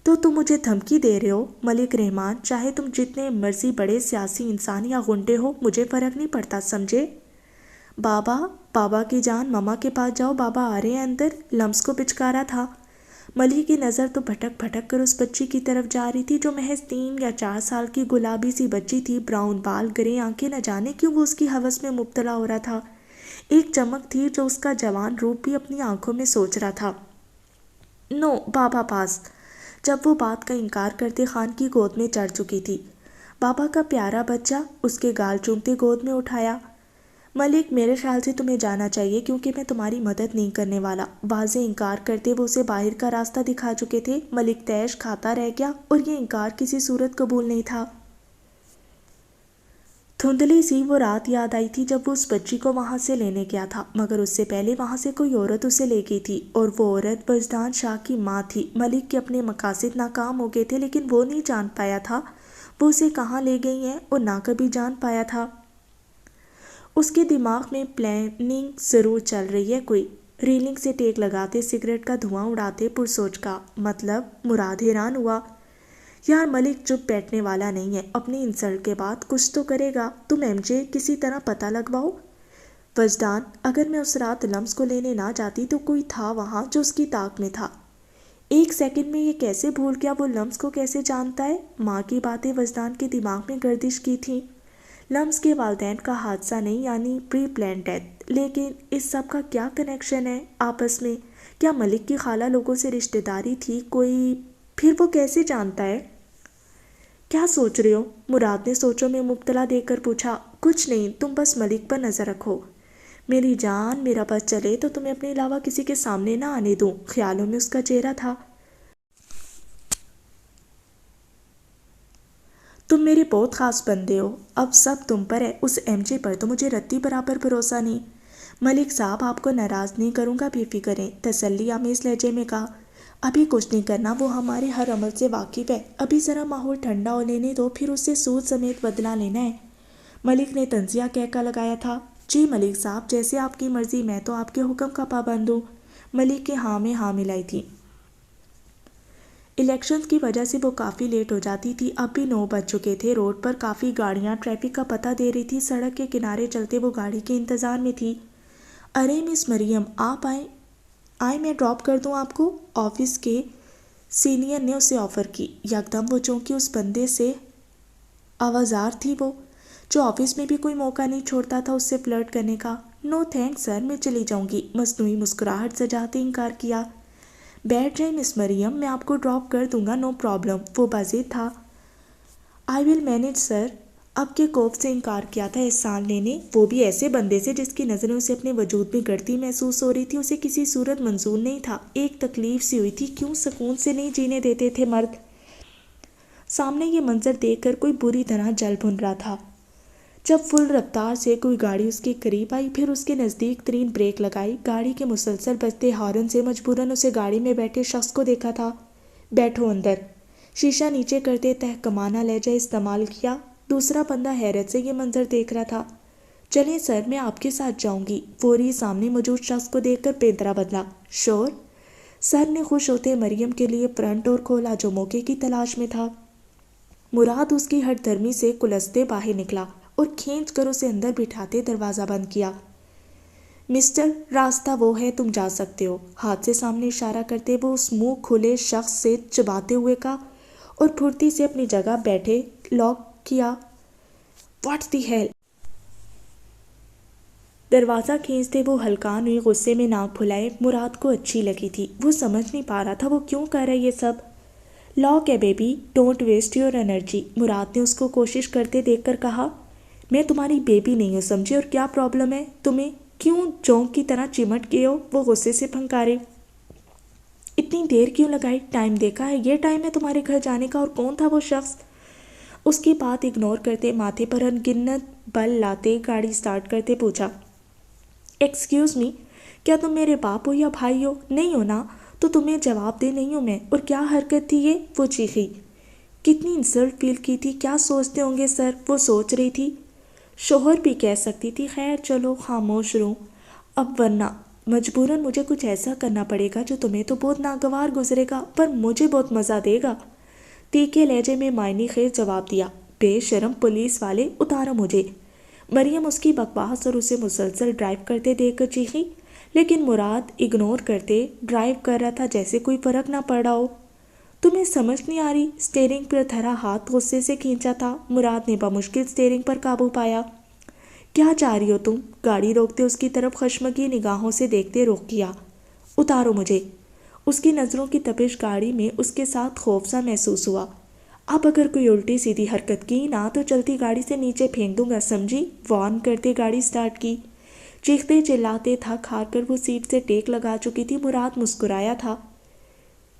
تو تم مجھے دھمکی دے رہے ہو؟ ملک رحمان، چاہے تم جتنے مرضی بڑے سیاسی انسان یا غنڈے ہو، مجھے فرق نہیں پڑتا سمجھے۔ بابا کی جان، ماما کے پاس جاؤ، بابا آ رہے ہیں اندر۔ لمس کو پچکارا تھا۔ ملک کی نظر تو بھٹک بھٹک کر اس بچی کی طرف جا رہی تھی جو محض 3 یا 4 سال کی گلابی سی بچی تھی، براؤن بال، گرے آنکھیں، نہ جانے کیوں وہ اس کی ہوس میں مبتلا ہو رہا تھا۔ ایک چمک تھی جو اس کا جوان روپ بھی اپنی آنکھوں میں سوچ رہا تھا۔ نو بابا پاس۔ جب وہ بات کا انکار کرتے خان کی گود میں چڑھ چکی تھی۔ بابا کا پیارا بچہ، اس کے گال چومتے گود میں اٹھایا۔ ملک میرے خیال سے تمہیں جانا چاہیے کیونکہ میں تمہاری مدد نہیں کرنے والا۔ واضح انکار کرتے وہ اسے باہر کا راستہ دکھا چکے تھے۔ ملک تیش کھاتا رہ گیا اور یہ انکار کسی صورت قبول نہیں تھا۔ دھندلی سی وہ رات یاد آئی تھی جب وہ اس بچی کو وہاں سے لینے گیا تھا، مگر اس سے پہلے وہاں سے کوئی عورت اسے لے گئی تھی، اور وہ عورت وجدان شاہ کی ماں تھی۔ ملک کے اپنے مقاصد ناکام ہو گئے تھے، لیکن وہ نہیں جان پایا تھا وہ اسے کہاں لے گئی ہیں، اور نہ کبھی جان پایا تھا۔ اس کے دماغ میں پلاننگ ضرور چل رہی ہے کوئی۔ ریلنگ سے ٹیک لگاتے سگریٹ کا دھواں اڑاتے پرسوچ کا مطلب مراد حیران ہوا۔ یار ملک چپ بیٹھنے والا نہیں ہے، اپنی انسلٹ کے بعد کچھ تو کرے گا۔ تم ایم جے کسی طرح پتہ لگواؤ۔ وجدان، اگر میں اس رات لمس کو لینے نہ جاتی تو کوئی تھا وہاں جو اس کی طاق میں تھا۔ ایک سیکنڈ میں یہ کیسے بھول گیا وہ لمس کو کیسے جانتا ہے؟ ماں کی باتیں وجدان کے دماغ میں گردش کی تھیں۔ لمس کے والدین کا حادثہ نہیں، یعنی پری پلان ڈیتھ، لیکن اس سب کا کیا کنیکشن ہے آپس میں؟ کیا ملک کی خالہ لوگوں سے رشتہ داری تھی کوئی؟ پھر وہ کیسے جانتا ہے؟ کیا سوچ رہے ہو؟ مراد نے سوچوں میں مبتلا دیکھ کر پوچھا۔ کچھ نہیں، تم بس ملک پر نظر رکھو۔ میری جان، میرا بس چلے تو تمہیں اپنے علاوہ کسی کے سامنے نہ آنے دوں۔ خیالوں میں اس کا چہرہ تھا۔ تم میرے بہت خاص بندے ہو، اب سب تم پر ہے، اس ایم جے پر تو مجھے رتی برابر بھروسہ نہیں۔ ملک صاحب آپ کو ناراض نہیں کروں گا، بے فکر ہیں، تسلی آمیز لہجے میں کہا۔ ابھی کچھ نہیں کرنا، وہ ہمارے ہر عمل سے واقف ہے، ابھی ذرا ماحول ٹھنڈا ہو لینے دو، پھر اس سے سود سمیت بدلہ لینا ہے۔ ملک نے طنزیہ کہکا لگایا تھا۔ جی ملک صاحب، جیسے آپ کی مرضی، میں تو آپ کے حکم کا پابند ہوں۔ ملک کے ہاں میں ہاں ملائی تھی۔ الیکشنز کی وجہ سے وہ کافی لیٹ ہو جاتی تھی۔ اب بھی 9 بج چکے تھے۔ روڈ پر کافی گاڑیاں ٹریفک کا پتہ دے رہی تھی۔ سڑک کے کنارے چلتے وہ گاڑی کے انتظار میں تھی۔ ارے مس مریم، آپ آئیں میں ڈراپ کر دوں آپ کو، آفس کے سینئر نے اسے آفر کی۔ یکدم وہ چونکہ اس بندے سے آوازار تھی وہ، جو آفس میں بھی کوئی موقع نہیں چھوڑتا تھا اس سے فلرٹ کرنے کا۔ نو تھینکس سر، میں چلی جاؤں گی، مصنوعی مسکراہٹ سجاتے انکار کیا۔ بیٹھ جائیں مس مریم، میں آپ کو ڈراپ کر دوں گا، نو پرابلم، وہ بازید تھا۔ آئی ول مینیج سر۔ اب کے کوف سے انکار کیا تھا احسان لینے، وہ بھی ایسے بندے سے جس کی نظریں اسے اپنے وجود میں گڑتی محسوس ہو رہی تھی۔ اسے کسی صورت منظور نہیں تھا۔ ایک تکلیف سی ہوئی تھی، کیوں سکون سے نہیں جینے دیتے تھے مرد؟ سامنے یہ منظر دیکھ کر کوئی بری طرح جل بھن رہا تھا۔ جب فل رفتار سے کوئی گاڑی اس کے قریب آئی، پھر اس کے نزدیک ترین بریک لگائی، گاڑی کے مسلسل بجتے ہارن سے مجبوراً اسے گاڑی میں بیٹھے شخص کو دیکھا تھا۔ بیٹھو اندر، شیشہ نیچے کرتے تحکمانہ لہجہ استعمال کیا۔ دوسرا بندہ حیرت سے یہ منظر دیکھ رہا تھا۔ چلیں سر، میں آپ کے ساتھ جاؤں گی۔ فوری سامنے موجود شخص کو دیکھ کر پیندرا بدلا۔ شور؟ سر نے خوش ہوتے مریم کے لیے فرنٹ ڈور کھولا جو موقع کی تلاش میں تھا۔ مراد اس کی ہٹ دھرمی سے کلستے باہر نکلا اور کھینچ کر اسے اندر بٹھاتے دروازہ بند کیا۔ مسٹر، راستہ وہ ہے، تم جا سکتے ہو، ہاتھ سے سامنے اشارہ کرتے وہ اس منہ کھلے شخص سے چباتے ہوئے کہا اور پھرتی سے اپنی جگہ بیٹھے لاک کیا۔ What's the hell? دروازہ کھینچتے وہ ہلکان ہوئی، غصے میں ناک پھلائے۔ مراد کو اچھی لگی تھی، وہ سمجھ نہیں پا رہا تھا وہ کیوں کر رہا ہے یہ سب۔ لاک ہے baby, don't waste your energy, Murad نے اس کو کوشش کرتے دیکھ کر کہا۔ میں تمہاری بیبی نہیں ہوں سمجھے، اور کیا پرابلم ہے تمہیں؟ کیوں جونک کی طرح چمٹ گئے ہو؟ وہ غصے سے پھنکارے۔ اتنی دیر کیوں لگائی؟ ٹائم دیکھا ہے؟ یہ ٹائم ہے تمہارے گھر جانے کا؟ اور کون تھا وہ شخص؟ اس کی بات اگنور کرتے ماتھے پر انگنت بل لاتے گاڑی سٹارٹ کرتے پوچھا، ایکسکیوز می، کیا تم میرے باپ ہو یا بھائی ہو؟ نہیں ہو نا، تو تمہیں جواب دے نہیں ہوں میں۔ اور کیا حرکت تھی یہ؟ وہ چیخی۔ کتنی انسلٹ فیل کی تھی، کیا سوچتے ہوں گے سر، وہ سوچ رہی تھی۔ شوہر بھی کہہ سکتی تھی، خیر چلو خاموش رہوں اب، ورنہ مجبوراً مجھے کچھ ایسا کرنا پڑے گا جو تمہیں تو بہت ناگوار گزرے گا پر مجھے بہت مزہ دے گا۔ تیکھے لہجے میں معنی خیز جواب دیا، بے شرم پولیس والے، اتارو مجھے۔ مریم اس کی بکواس اور اسے مسلسل ڈرائیو کرتے دیکھ کر چیخی، لیکن مراد اگنور کرتے ڈرائیو کر رہا تھا جیسے کوئی فرق نہ پڑ رہا ہو۔ تمہیں سمجھ نہیں آ رہی؟ اسٹیئرنگ پر دھرا ہاتھ غصے سے کھینچا تھا۔ مراد نے بمشکل اسٹیئرنگ پر قابو پایا۔ کیا چاہ رہی ہو تم؟ گاڑی روکتے اس کی طرف خشمگی نگاہوں سے دیکھتے روک کیا۔ اتارو مجھے۔ اس کی نظروں کی تپش گاڑی میں اس کے ساتھ خوف سا محسوس ہوا۔ اب اگر کوئی الٹی سیدھی حرکت کی نا تو چلتی گاڑی سے نیچے پھینک دوں گا، سمجھی؟ وارن کرتے گاڑی سٹارٹ کی۔ چیختے چلاتے تھک ہار کر وہ سیٹ سے ٹیک لگا چکی تھی۔ مراد مسکرایا تھا۔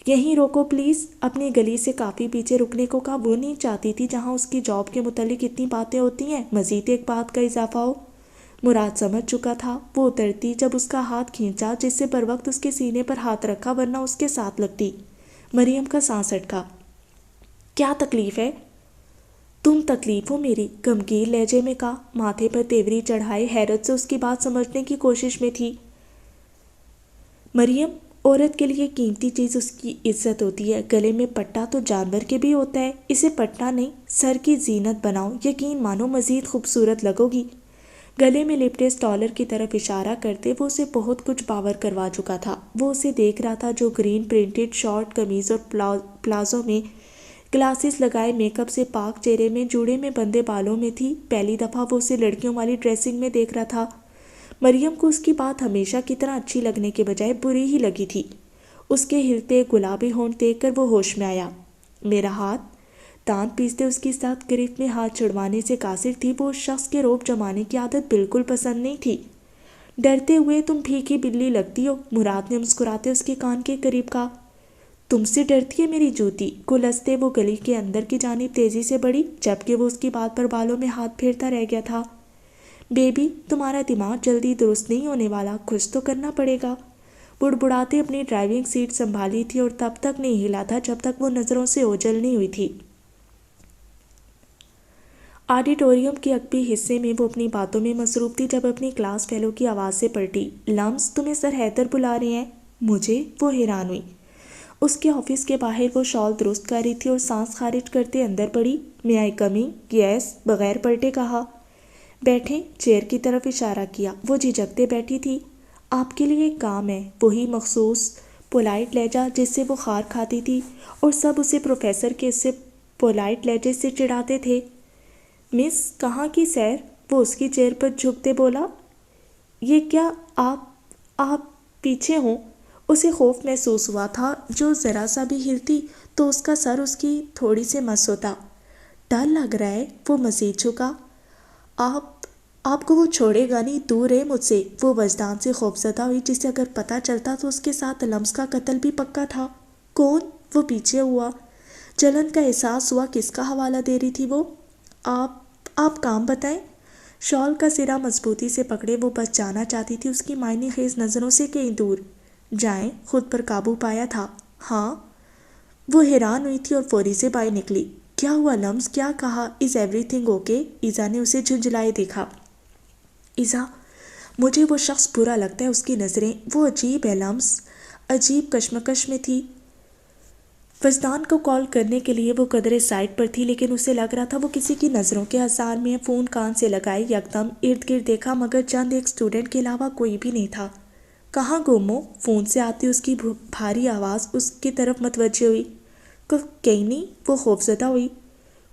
یہیں روکو پلیز، اپنی گلی سے کافی پیچھے رکنے کو کہا۔ وہ نہیں چاہتی تھی جہاں اس کی جاب کے متعلق اتنی باتیں ہوتی ہیں مزید ایک بات کا اضافہ ہو۔ مراد سمجھ چکا تھا۔ وہ اترتی جب اس کا ہاتھ کھینچا جس سے بر وقت اس کے سینے پر ہاتھ رکھا ورنہ اس کے ساتھ لگتی۔ مریم کا سانس اٹکا۔ کیا تکلیف ہے؟ تم تکلیف ہو میری، غمگین لہجے میں کہا، ماتھے پر تیوری چڑھائے حیرت سے اس کی بات سمجھنے کی کوشش میں تھی۔ مریم، عورت کے لیے قیمتی چیز اس کی عزت ہوتی ہے، گلے میں پٹا تو جانور کے بھی ہوتا ہے، اسے پٹا نہیں سر کی زینت بناؤ، یقین مانو مزید خوبصورت لگو گی۔ گلے میں لپٹے اسٹالر کی طرف اشارہ کرتے وہ اسے بہت کچھ باور کروا چکا تھا۔ وہ اسے دیکھ رہا تھا جو گرین پرنٹڈ شارٹ قمیض اور پلازو میں، گلاسز لگائے میک اپ سے پاک چہرے میں، جوڑے میں بندے بالوں میں تھی۔ پہلی دفعہ وہ اسے لڑکیوں والی ڈریسنگ میں دیکھ رہا تھا۔ مریم کو اس کی بات ہمیشہ کی طرح اچھی لگنے کے بجائے بری ہی لگی تھی۔ اس کے ہلتے گلابی ہونٹ دیکھ کر وہ ہوش میں آیا۔ میرا ہاتھ؟ دانت پیستے اس کی سخت گرفت میں ہاتھ چھڑوانے سے قاصر تھی۔ وہ اس شخص کے روب جمانے کی عادت بالکل پسند نہیں تھی۔ ڈرتے ہوئے تم پھیکی بلی لگتی ہو، مراد نے مسکراتے اس کے کان کے قریب کہا۔ تم سے ڈرتی ہے میری جوتی؟ کلستے وہ گلی کے اندر کی جانب تیزی سے بڑھی جبکہ وہ اس کی بات پر بالوں میں ہاتھ پھیرتا رہ گیا تھا۔ بیبی، تمہارا دماغ جلدی درست نہیں ہونے والا، کچھ تو کرنا پڑے گا۔ بڑبڑاتے اپنی ڈرائیونگ سیٹ سنبھالی تھی اور تب تک نہیں ہلا تھا جب تک وہ نظروں سے اوجھل نہیں ہوئی تھی۔ آڈیٹوریم کے عقبی حصے میں وہ اپنی باتوں میں مصروف تھی جب اپنی کلاس فیلو کی آواز سے پلٹی، لمس، تمہیں سر حیدر بلا رہے ہیں۔ مجھے؟ وہ حیران ہوئی۔ اس کے آفس کے باہر وہ شال درست کر رہی تھی اور سانس خارج کرتے اندر پڑی۔ میں آئی کمنگ؟ یس، بغیر پلٹے کہا۔ بیٹھیں، چیئر کی طرف اشارہ کیا۔ وہ جھجکتے بیٹھی تھی۔ آپ کے لیے ایک کام ہے، وہی مخصوص پولائٹ لہجہ جس سے وہ خار کھاتی تھی اور سب اسے پروفیسر کے اس سے پولائٹ لہجے سے چڑھاتے تھے۔ مس، کہاں کی سیر؟ وہ اس کی چیئر پر جھکتے بولا۔ یہ کیا آپ پیچھے ہوں؟ اسے خوف محسوس ہوا تھا، جو ذرا سا بھی ہلتی تو اس کا سر اس کی تھوڑی سے مس ہوتا۔ ڈر لگ رہا ہے؟ وہ مزید جھکا۔ آپ کو وہ چھوڑے گا نہیں، دور ہے مجھ سے۔ وہ وجدان سے خوفزدہ ہوئی، جسے اگر پتہ چلتا تو اس کے ساتھ لمس کا قتل بھی پکا تھا۔ کون؟ وہ پیچھے ہوا۔ جلن کا احساس ہوا، کس کا حوالہ دے رہی تھی وہ؟ آپ کام بتائیں۔ شال کا سرا مضبوطی سے پکڑے وہ بس جانا چاہتی تھی، اس کی معنی خیز نظروں سے کہیں دور۔ جائیں، خود پر قابو پایا تھا۔ ہاں، وہ حیران ہوئی تھی اور فوری سے باہر نکلی۔ کیا ہوا لمس، کیا کہا؟ Is everything okay? Aiza نے اسے جھنجھلائے دیکھا۔ ایزا، مجھے وہ شخص برا لگتا ہے، اس کی نظریں، وہ عجیب ہے لمس۔ عجیب کشمکش میں تھی۔ وجدان کو کال کرنے کے لیے وہ قدرے سائٹ پر تھی، لیکن اسے لگ رہا تھا وہ کسی کی نظروں کے اثار میں ہے۔ فون کان سے لگائی، یکدم ارد گرد دیکھا، مگر چند ایک اسٹوڈنٹ کے علاوہ کوئی بھی نہیں تھا۔ کہاں گم ہو؟ فون سے آتی اس کی بھاری آواز اس کی طرف متوجہ ہوئی۔ کہیں نہیں، وہ خوفزدہ ہوئی۔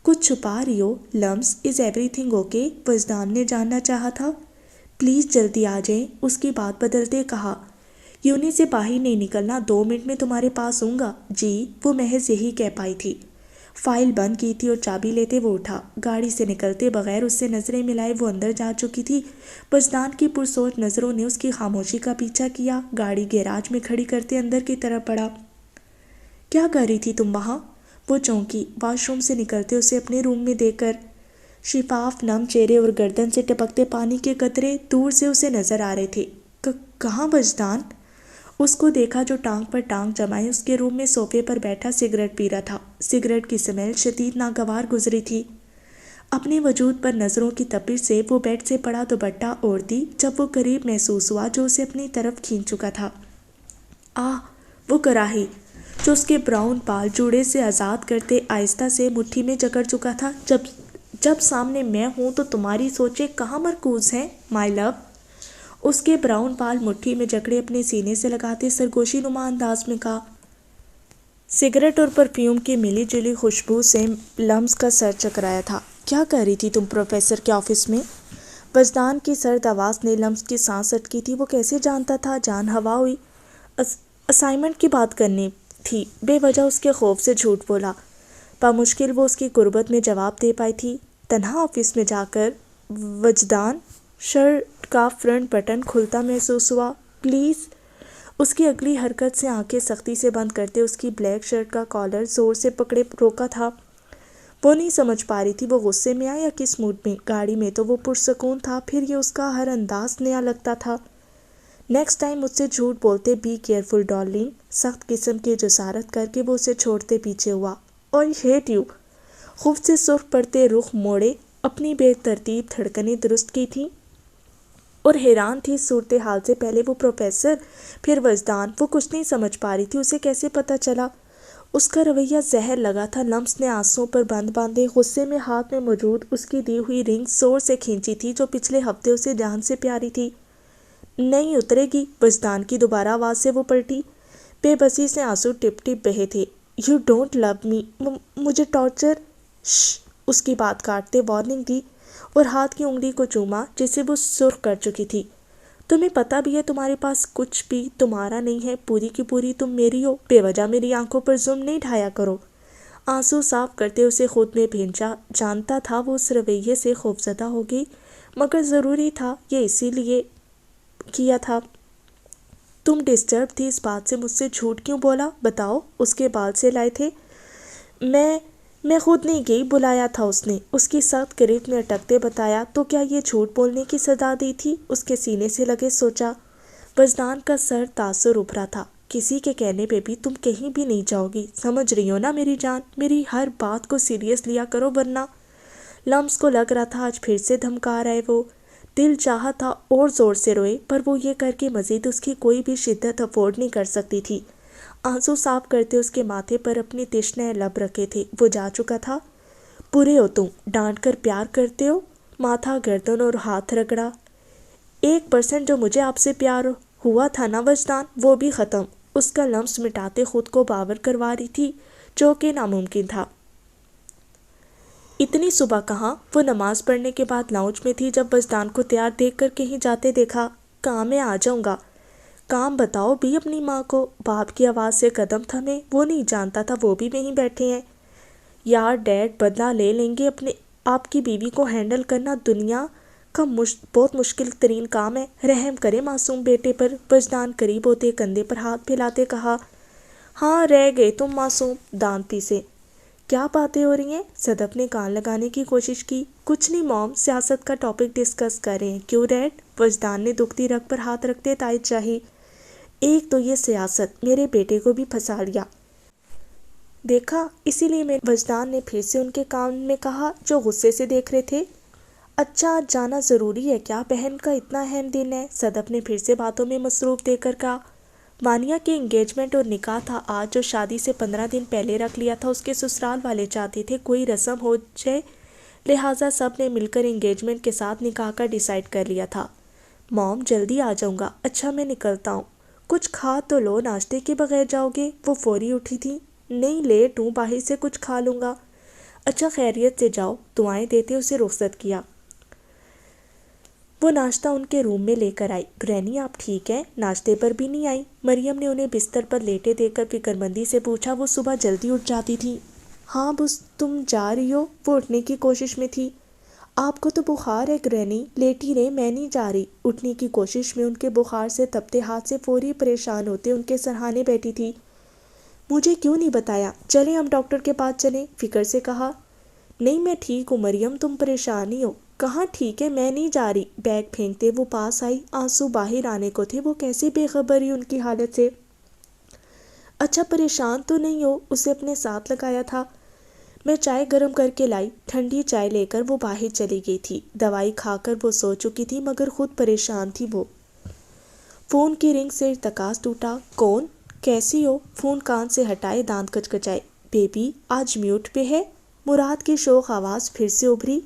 کچھ چھپا رہی ہو لمس؟ از ایوری تھنگ اوکے؟ وجدان نے جاننا چاہا تھا۔ پلیز جلدی آ جائیں، اس کی بات بدلتے کہا۔ یونی سے باہر نہیں نکلنا، 2 منٹ میں تمہارے پاس ہوں گا۔ جی، وہ محض یہی کہہ پائی تھی۔ فائل بند کی تھی اور چابی لیتے وہ اٹھا۔ گاڑی سے نکلتے بغیر اس سے نظریں ملائے وہ اندر جا چکی تھی۔ وجدان کی پرسوچ نظروں نے اس کی خاموشی کا پیچھا کیا۔ گاڑی گیراج میں کھڑی کرتے اندر کی طرف بڑھا۔ کیا کر رہی تھی تم وہاں؟ وہ چونکی۔ واش روم سے نکلتے اسے اپنے روم میں دیکھ کر شفاف نم چہرے اور گردن سے ٹپکتے پانی کے قطرے دور سے اسے نظر آ رہے تھے۔ کہاں وجدان؟ اس کو دیکھا جو ٹانگ پر ٹانگ جمائے اس کے روم میں صوفے پر بیٹھا سگریٹ پی رہا تھا۔ سگریٹ کی سمیل شدید ناگوار گزری تھی۔ اپنے وجود پر نظروں کی تپش سے وہ بیڈ سے پڑا دوپٹہ اوڑھتی جب وہ قریب محسوس ہوا جو اسے اپنی طرف کھینچ چکا تھا۔ وہ کراہی جو اس کے براؤن بال جوڑے سے آزاد کرتے آہستہ سے مٹھی میں جکڑ چکا تھا۔ جب سامنے میں ہوں تو تمہاری سوچیں کہاں مرکوز ہیں مائی لو؟ اس کے براؤن بال مٹھی میں جکڑے اپنے سینے سے لگاتے سرگوشی نما انداز میں کہا۔ سگریٹ اور پرفیوم کی ملی جلی خوشبو سے لمس کا سر چکرایا تھا۔ کیا کر رہی تھی تم پروفیسر کے آفس میں؟ وجدان کی سرد آواز نے لمس کی سانس اٹکی تھی۔ وہ کیسے جانتا تھا؟ جان ہوا ہوئی۔ اسائنمنٹ کی بات کرنی تھی۔ بے وجہ اس کے خوف سے جھوٹ بولا۔ بامشکل وہ اس کی قربت میں جواب دے پائی تھی۔ تنہا آفس میں جا کر وجدان شرٹ کا فرنٹ بٹن کھلتا محسوس ہوا۔ پلیز، اس کی اگلی حرکت سے آنکھیں سختی سے بند کرتے اس کی بلیک شرٹ کا کالر زور سے پکڑے روکا تھا۔ وہ نہیں سمجھ پا رہی تھی وہ غصے میں آیا یا کس موڈ میں۔ گاڑی میں تو وہ پرسکون تھا، پھر یہ اس کا ہر انداز نیا لگتا تھا۔ نیکسٹ ٹائم مجھ سے جھوٹ بولتے بی کیئرفل ڈارلنگ۔ سخت قسم کی جسارت کر کے وہ اسے چھوڑتے پیچھے ہوا۔ اور ہیٹ یو۔ خوف سے سرخ پڑتے رخ موڑے، اپنی بے ترتیب دھڑکنیں درست کی تھیں اور حیران تھی اس صورتحال سے۔ پہلے وہ پروفیسر، پھر وجدان۔ وہ کچھ نہیں سمجھ پا رہی تھی اسے کیسے پتہ چلا۔ اس کا رویہ زہر لگا تھا۔ لمس نے آنسوں پر بند باندھے غصے میں ہاتھ میں موجود اس کی دی ہوئی رنگ زور سے کھینچی تھی جو پچھلے ہفتے اسے جان سے پیاری تھی۔ نہیں اترے گی؟ وجدان کی دوبارہ آواز سے وہ پلٹی۔ بے بسی سے آنسو ٹپ ٹپ بہے تھے۔ یو ڈونٹ لو می، مجھے ٹارچر۔ شش، اس کی بات کاٹتے وارننگ دی اور ہاتھ کی انگلی کو چوما جسے وہ سرخ کر چکی تھی۔ تمہیں پتہ بھی ہے تمہارے پاس کچھ بھی تمہارا نہیں ہے، پوری کی پوری تم میری ہو۔ بے وجہ میری آنکھوں پر ظلم نہیں ڈھایا کرو۔ آنسو صاف کرتے اسے خود میں بھینچا۔ جانتا تھا وہ اس رویے سے خوفزدہ ہوگی، مگر ضروری تھا یہ اسی لیے کیا تھا۔ تم ڈسٹرب تھی اس بات سے مجھ سے جھوٹ کیوں بولا؟ بتاؤ۔ اس کے بال سے لائے تھے؟ میں خود نہیں گئی، بلایا تھا اس نے۔ اس کی سخت گرفت میں اٹکتے بتایا تو کیا یہ جھوٹ بولنے کی سزا دی تھی؟ اس کے سینے سے لگے سوچا۔ وجدان کا سر تاثر ابھرا تھا۔ کسی کے کہنے پہ بھی تم کہیں بھی نہیں جاؤ گی، سمجھ رہی ہو نا میری جان؟ میری ہر بات کو سیریس لیا کرو ورنہ۔ لمس کو لگ رہا تھا آج پھر سے دھمکا رہا ہے وہ۔ دل چاہا تھا اور زور سے روئے، پر وہ یہ کر کے مزید اس کی کوئی بھی شدت افورڈ نہیں کر سکتی تھی۔ آنسو صاف کرتے اس کے ماتھے پر اپنی تشنہ لب رکھے تھے۔ وہ جا چکا تھا۔ برے ہو تم، ڈانٹ کر پیار کرتے ہو؟ ماتھا، گردن اور ہاتھ رگڑا۔ 1% جو مجھے آپ سے پیار ہوا تھا نا وجدان، وہ بھی ختم۔ اس کا لمس مٹاتے خود کو باور کروا رہی تھی جو کہ ناممکن تھا۔ اتنی صبح کہاں؟ وہ نماز پڑھنے کے بعد لاؤنج میں تھی جب وجدان کو تیار دیکھ کر کہیں جاتے دیکھا۔ کہاں میں آ جاؤں گا؟ کام بتاؤ بھی اپنی ماں کو۔ باپ کی آواز سے قدم تھمے۔ وہ نہیں جانتا تھا وہ بھی وہیں بیٹھے ہیں۔ یار ڈیڈ، بدلہ لے لیں گے اپنے آپ کی بیوی کو ہینڈل کرنا دنیا کا بہت مشکل ترین کام ہے، رحم کرے معصوم بیٹے پر۔ وجدان قریب ہوتے کندھے پر ہاتھ پھیلاتے کہا۔ ہاں رہ گئے تم معصوم، دانت پیسے۔ کیا باتیں ہو رہی ہیں؟ صدف نے کان لگانے کی کوشش کی۔ کچھ نہیں موم، سیاست کا ٹاپک ڈسکس کر رہے ہیں۔ کیوں ڈیڈ؟ وجدان نے دکھتی رگ پر ہاتھ رکھتے تائید چاہی۔ ایک تو یہ سیاست میرے بیٹے کو بھی پھنسا لیا۔ دیکھا، اسی لیے میرے وجدان نے پھر سے ان کے کان میں کہا جو غصے سے دیکھ رہے تھے۔ اچھا، آج جانا ضروری ہے کیا؟ بہن کا اتنا اہم دن ہے، صدف نے پھر سے باتوں میں مصروف دے کر کہا۔ مانیہ کے انگیجمنٹ اور نکاح تھا آج، جو شادی سے 15 دن پہلے رکھ لیا تھا۔ اس کے سسرال والے چاہتے تھے کوئی رسم ہو جائے، لہٰذا سب نے مل کر انگیجمنٹ کے ساتھ نکاح کا ڈیسائیڈ کر لیا تھا۔ موم، جلدی آ جاؤں گا۔ اچھا، میں نکلتا ہوں۔ کچھ کھا تو لو، ناشتے کے بغیر جاؤ گے؟ وہ فوری اٹھی تھی۔ نہیں، لیٹ ہوں، باہر سے کچھ کھا لوں گا۔ اچھا، خیریت سے جاؤ۔ دعائیں دیتے اسے رخصت کیا۔ وہ ناشتہ ان کے روم میں لے کر آئی۔ گرینی، آپ ٹھیک ہیں؟ ناشتے پر بھی نہیں آئی؟ مریم نے انہیں بستر پر لیٹے دیکھ کر فکرمندی سے پوچھا۔ وہ صبح جلدی اٹھ جاتی تھی۔ ہاں بس، تم جا رہی ہو؟ وہ اٹھنے کی کوشش میں تھی۔ آپ کو تو بخار ہے گرینی، لیٹی رہے، میں نہیں جا رہی۔ اٹھنے کی کوشش میں ان کے بخار سے تپتے ہاتھ سے فوری پریشان ہوتے ان کے سرہانے بیٹھی تھی۔ مجھے کیوں نہیں بتایا؟ چلیں ہم ڈاکٹر کے پاس چلیں، فکر سے کہا۔ نہیں، میں ٹھیک ہوں مریم، تم پریشان ہی ہو۔ کہاں ٹھیک ہے، میں نہیں جا رہی۔ بیگ پھینکتے وہ پاس آئی، آنسو باہر آنے کو تھے، وہ کیسے بے خبر ہی ان کی حالت سے۔ اچھا، پریشان تو نہیں ہو؟ اسے اپنے ساتھ لگایا تھا۔ میں چائے گرم کر کے لائی۔ ٹھنڈی چائے لے کر وہ باہر چلی گئی تھی۔ دوائی کھا کر وہ سو چکی تھی، مگر خود پریشان تھی وہ۔ فون کی رنگ سے ارتکاز ٹوٹا۔ کون؟ کیسی ہو؟ فون کان سے ہٹائے، دانت کچکچائے۔ بیبی، آج میوٹ پہ ہے؟ مراد کی شوق آواز پھر سے ابھری۔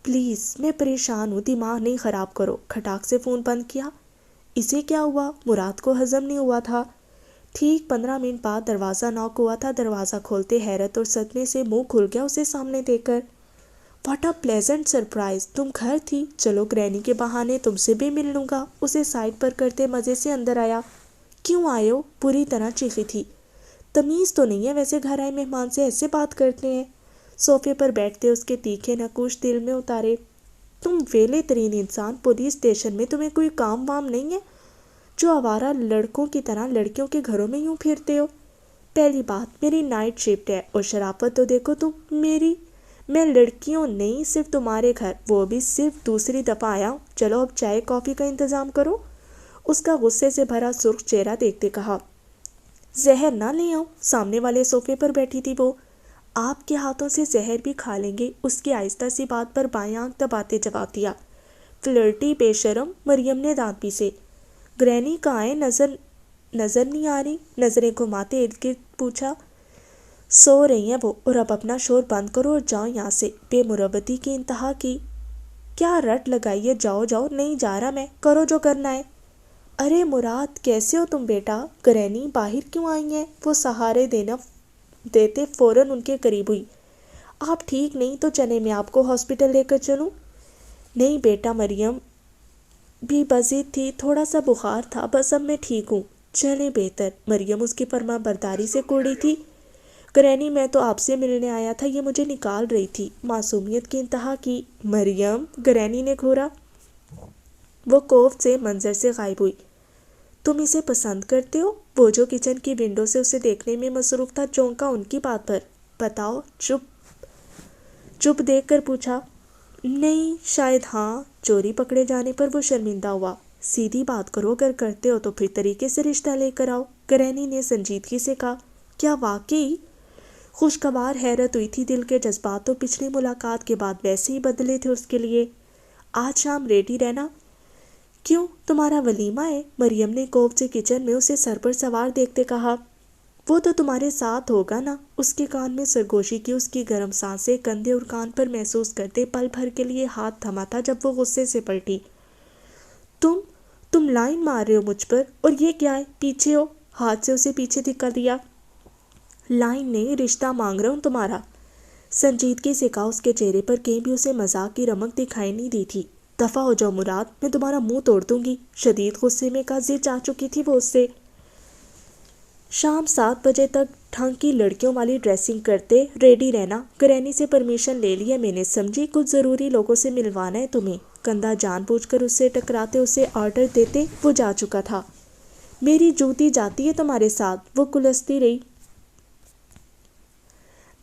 پلیز، میں پریشان ہوں، دماغ نہیں خراب کرو۔ کھٹاک سے فون بند کیا۔ اسے کیا ہوا؟ مراد کو ہضم نہیں ہوا تھا۔ ٹھیک 15 منٹ بعد دروازہ ناک ہوا تھا۔ دروازہ کھولتے حیرت اور صدمے سے منہ کھل گیا اسے سامنے دیکھ کر۔ واٹ اے پلیزنٹ سرپرائز، تم گھر تھی؟ چلو گرینی کے بہانے تم سے بھی مل لوں گا۔ اسے سائڈ پر کرتے مزے سے اندر آیا۔ کیوں آئے ہو؟ پوری طرح چیخی تھی۔ تمیز تو نہیں ہے، ویسے گھر آئے مہمان سے ایسے بات کرتے ہیں؟ صوفے پر بیٹھتے اس کے تیکھے نقوش دل میں اتارے۔ تم ویلے ترین انسان، پولیس اسٹیشن میں تمہیں کوئی کام وام نہیں ہے جو آوارہ لڑکوں کی طرح لڑکیوں کے گھروں میں یوں پھرتے ہو؟ پہلی بات، میری نائٹ شفٹ ہے، اور شرافت تو دیکھو تم میری۔ میں لڑکیوں نہیں، صرف تمہارے گھر، وہ بھی صرف دوسری دفعہ آیا ہوں۔ چلو اب چائے کافی کا انتظام کرو۔ اس کا غصے سے بھرا سرخ چہرہ دیکھتے کہا۔ زہر نہ لے آؤں؟ سامنے والے صوفے پر بیٹھی تھی وہ۔ آپ کے ہاتھوں سے زہر بھی کھا لیں گے، اس کی آہستہ سی بات پر بائیں آنکھ دباتے جواب دیا۔ فلرٹی بے شرم، مریم نے دانت پیسے۔ گرینی کہاں ہے؟ نظر نہیں آ رہی؟ نظریں گھماتے ارد گرد پوچھا۔ سو رہی ہیں وہ، اور اب اپنا شور بند کرو اور جاؤ یہاں سے۔ بے مروتی کی انتہا کی۔ کیا رٹ لگائی ہے؟ جاؤ جاؤ۔ نہیں جا رہا میں، کرو جو کرنا ہے۔ ارے مراد، کیسے ہو تم بیٹا؟ گرینی باہر کیوں آئی ہیں؟ وہ سہارے دیتے فوراً ان کے قریب ہوئی۔ آپ ٹھیک نہیں تو چلیں، میں آپ کو ہاسپٹل لے کر چلوں؟ نہیں بیٹا، مریم بھی بضد تھی، تھوڑا سا بخار تھا، بس اب میں ٹھیک ہوں۔ چلیں بہتر۔ مریم اس کی فرما برداری سے کوڑی تھی۔ گرینی، میں تو آپ سے ملنے آیا تھا، یہ مجھے نکال رہی تھی۔ معصومیت کی انتہا کی۔ مریم، گرینی نے گھورا۔ وہ کوفت سے منظر سے غائب ہوئی۔ تم اسے پسند کرتے ہو؟ وہ جو کچن کی ونڈو سے اسے دیکھنے میں مصروف تھا چونکا ان کی بات پر۔ بتاؤ؟ چپ دیکھ کر پوچھا۔ نہیں، شاید ہاں۔ چوری پکڑے جانے پر وہ شرمندہ ہوا۔ سیدھی بات کرو، اگر کرتے ہو تو پھر طریقے سے رشتہ لے کر آؤ، گرینی نے سنجیدگی سے کہا۔ کیا واقعی؟ خوشگوار حیرت ہوئی تھی، دل کے جذبات تو پچھلی ملاقات کے بعد ویسے ہی بدلے تھے اس کے لیے۔ آج شام ریڈی رہنا۔ کیوں، تمہارا ولیمہ ہے؟ مریم نے کوفت سے کچن میں اسے سر پر سوار دیکھتے کہا۔ وہ تو تمہارے ساتھ ہوگا نا؟ اس کے کان میں سرگوشی کی اس کی گرم سانسیں کندھے اور کان پر محسوس کرتے پل بھر کے لیے ہاتھ تھما تھا جب وہ غصے سے پلٹی۔ تم لائن مار رہے ہو مجھ پر، اور یہ کیا ہے؟ پیچھے ہو۔ ہاتھ سے اسے پیچھے دھکا دیا۔ لائن نہیں، رشتہ مانگ رہا ہوں تمہارا، سنجیدگی سے کہا۔ اس کے چہرے پر کہیں بھی اسے مذاق کی رمق دکھائی نہیں دی تھی۔ دفع ہو جاؤ مراد، میں تمہارا منہ توڑ دوں گی، شدید غصے میں کہا۔ ضد آ چکی تھی وہ اس سے۔ شام 7 بجے تک ڈھنگ کی لڑکیوں والی ڈریسنگ کرتے ریڈی رہنا۔ گرینی سے پرمیشن لے لیا میں نے، سمجھی؟ کچھ ضروری لوگوں سے ملوانا ہے تمہیں۔ کندھا جان بوجھ کر اس سے ٹکراتے اسے آرڈر دیتے وہ جا چکا تھا۔ میری جوتی جاتی ہے تمہارے ساتھ، وہ کلستی رہی۔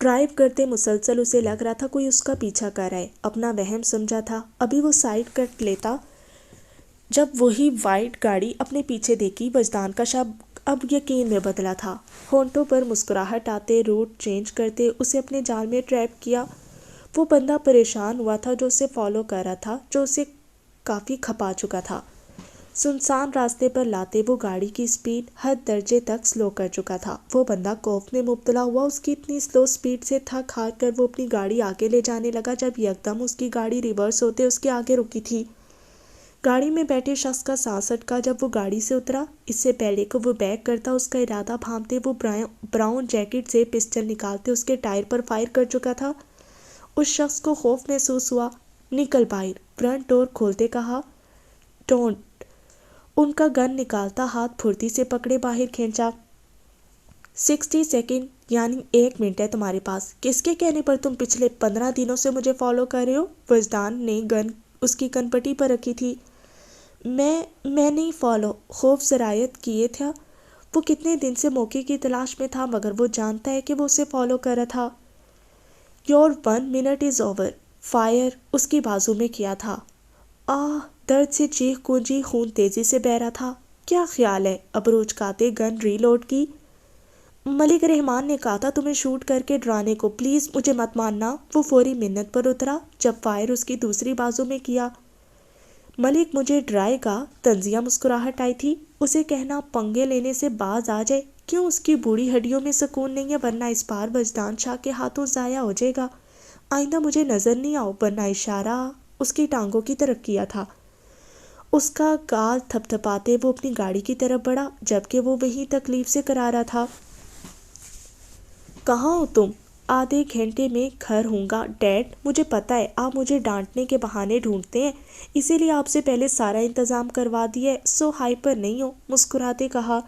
ڈرائیو کرتے مسلسل اسے لگ رہا تھا کوئی اس کا پیچھا کر رہا ہے۔ اپنا وہم سمجھا تھا، ابھی وہ سائیڈ کٹ لیتا جب وہی وائٹ گاڑی اپنے پیچھے دیکھی۔ وجدان کا اب یقین میں بدلا تھا۔ ہونٹوں پر مسکراہٹ آتے، روٹ چینج کرتے اسے اپنے جال میں ٹریپ کیا۔ وہ بندہ پریشان ہوا تھا جو اسے فالو کر رہا تھا، جو اسے کافی کھپا چکا تھا۔ سنسان راستے پر لاتے وہ گاڑی کی سپیڈ حد درجے تک سلو کر چکا تھا۔ وہ بندہ خوف میں مبتلا ہوا، اس کی اتنی سلو سپیڈ سے تھک ہار کر وہ اپنی گاڑی آگے لے جانے لگا جب یکدم اس کی گاڑی ریورس ہوتے اس کے آگے رکی تھی۔ گاڑی میں بیٹھے شخص کا سانس اٹکا جب وہ گاڑی سے اترا۔ اس سے پہلے کہ وہ بیک کرتا، اس کا ارادہ بھانپتے وہ براؤن جیکٹ سے پسٹل نکالتے اس کے ٹائر پر فائر کر چکا تھا۔ اس شخص کو خوف محسوس ہوا۔ نکل باہر، فرنٹ ڈور کھولتے کہا۔ ڈونٹ۔ ان کا گن نکالتا ہاتھ پھرتی سے پکڑے باہر کھینچا۔ 60 سیکنڈ یعنی 1 منٹ ہے تمہارے پاس۔ کس کے کہنے پر تم پچھلے 15 دنوں سے مجھے فالو کر رہے ہو؟ وجدان نے گن اس کی کن پٹی پر رکھی تھی۔ میں نہیں فالو، خوف سرایت کیے تھا۔ وہ کتنے دن سے موقع کی تلاش میں تھا، مگر وہ جانتا ہے کہ وہ اسے فالو کر رہا تھا۔ Your 1 minute is over. Fire اس کی بازو میں کیا تھا۔ آہ! درد سے چیخ گونجی، خون تیزی سے بہہ رہا تھا۔ کیا خیال ہے؟ ابرو اچکاتے گن ری لوڈ کی۔ ملک رحمان نے کہا تھا تمہیں شوٹ کر کے ڈرانے کو، پلیز مجھے مت مارنا۔ وہ فوری منت پر اترا جب فائر اس کی دوسری بازو میں کیا۔ ملک مجھے ڈرائے گا؟ طنزیہ مسکراہٹ آئی تھی۔ اسے کہنا پنگے لینے سے باز آ جائے، کیوں اس کی بوڑھی ہڈیوں میں سکون نہیں ہے، ورنہ اس بار وجدان شاہ کے ہاتھوں ضائع ہو جائے گا۔ آئندہ مجھے نظر نہیں آؤ، ورنہ اشارہ اس کی ٹانگوں کی طرف کیا تھا۔ اس کا گال تھپ تھپاتے وہ اپنی گاڑی کی طرف بڑھا، جبکہ وہ وہیں تکلیف سے کرا رہا تھا۔ کہاں ہو تم؟ آدھے گھنٹے میں گھر ہوں گا ڈیڈ۔ مجھے پتا ہے آپ مجھے ڈانٹنے کے بہانے ڈھونڈتے ہیں، اسی لیے آپ سے پہلے سارا انتظام کروا دیا ہے، سو ہائپر نہیں ہو، مسکراتے کہا،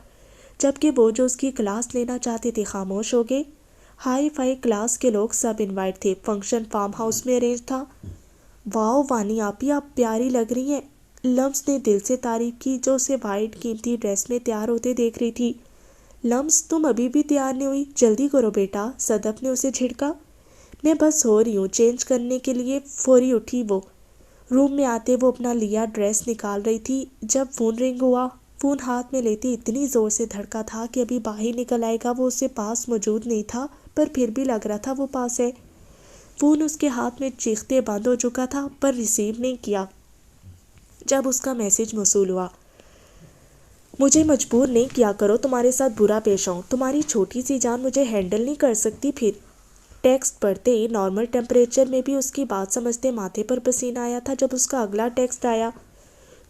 جبکہ وہ جو اس کی کلاس لینا چاہتے تھے خاموش ہو گئے۔ ہائی فائی کلاس کے لوگ سب انوائٹ تھے۔ فنکشن فارم ہاؤس میں ارینج تھا۔ واؤ وانی آپی، آپ پیاری لگ رہی ہیں، لمس نے دل سے تعریف کی جو اسے وائٹ قیمتی ڈریس میں تیار ہوتے دیکھ رہی تھی۔ لمس تم ابھی بھی تیار نہیں ہوئی، جلدی کرو بیٹا، صدف نے اسے جھڑکا۔ میں بس ہو رہی ہوں چینج کرنے کے لیے۔ فوری اٹھی وہ۔ روم میں آتے وہ اپنا لیا ڈریس نکال رہی تھی جب فون رنگ ہوا۔ فون ہاتھ میں لیتے اتنی زور سے دھڑکا تھا کہ ابھی باہر نکل آئے گا۔ وہ اسے پاس موجود نہیں تھا، پر پھر بھی لگ رہا تھا وہ پاس ہے۔ فون اس کے ہاتھ میں چیختے بند ہو چکا تھا، پر ریسیو نہیں کیا جب اس کا میسج موصول ہوا۔ مجھے مجبور نہیں کیا کرو تمہارے ساتھ برا پیش آؤں، تمہاری چھوٹی سی جان مجھے ہینڈل نہیں کر سکتی۔ پھر ٹیکسٹ پڑھتے ہی نارمل ٹیمپریچر میں بھی اس کی بات سمجھتے ماتھے پر پسینہ آیا تھا جب اس کا اگلا ٹیکسٹ آیا۔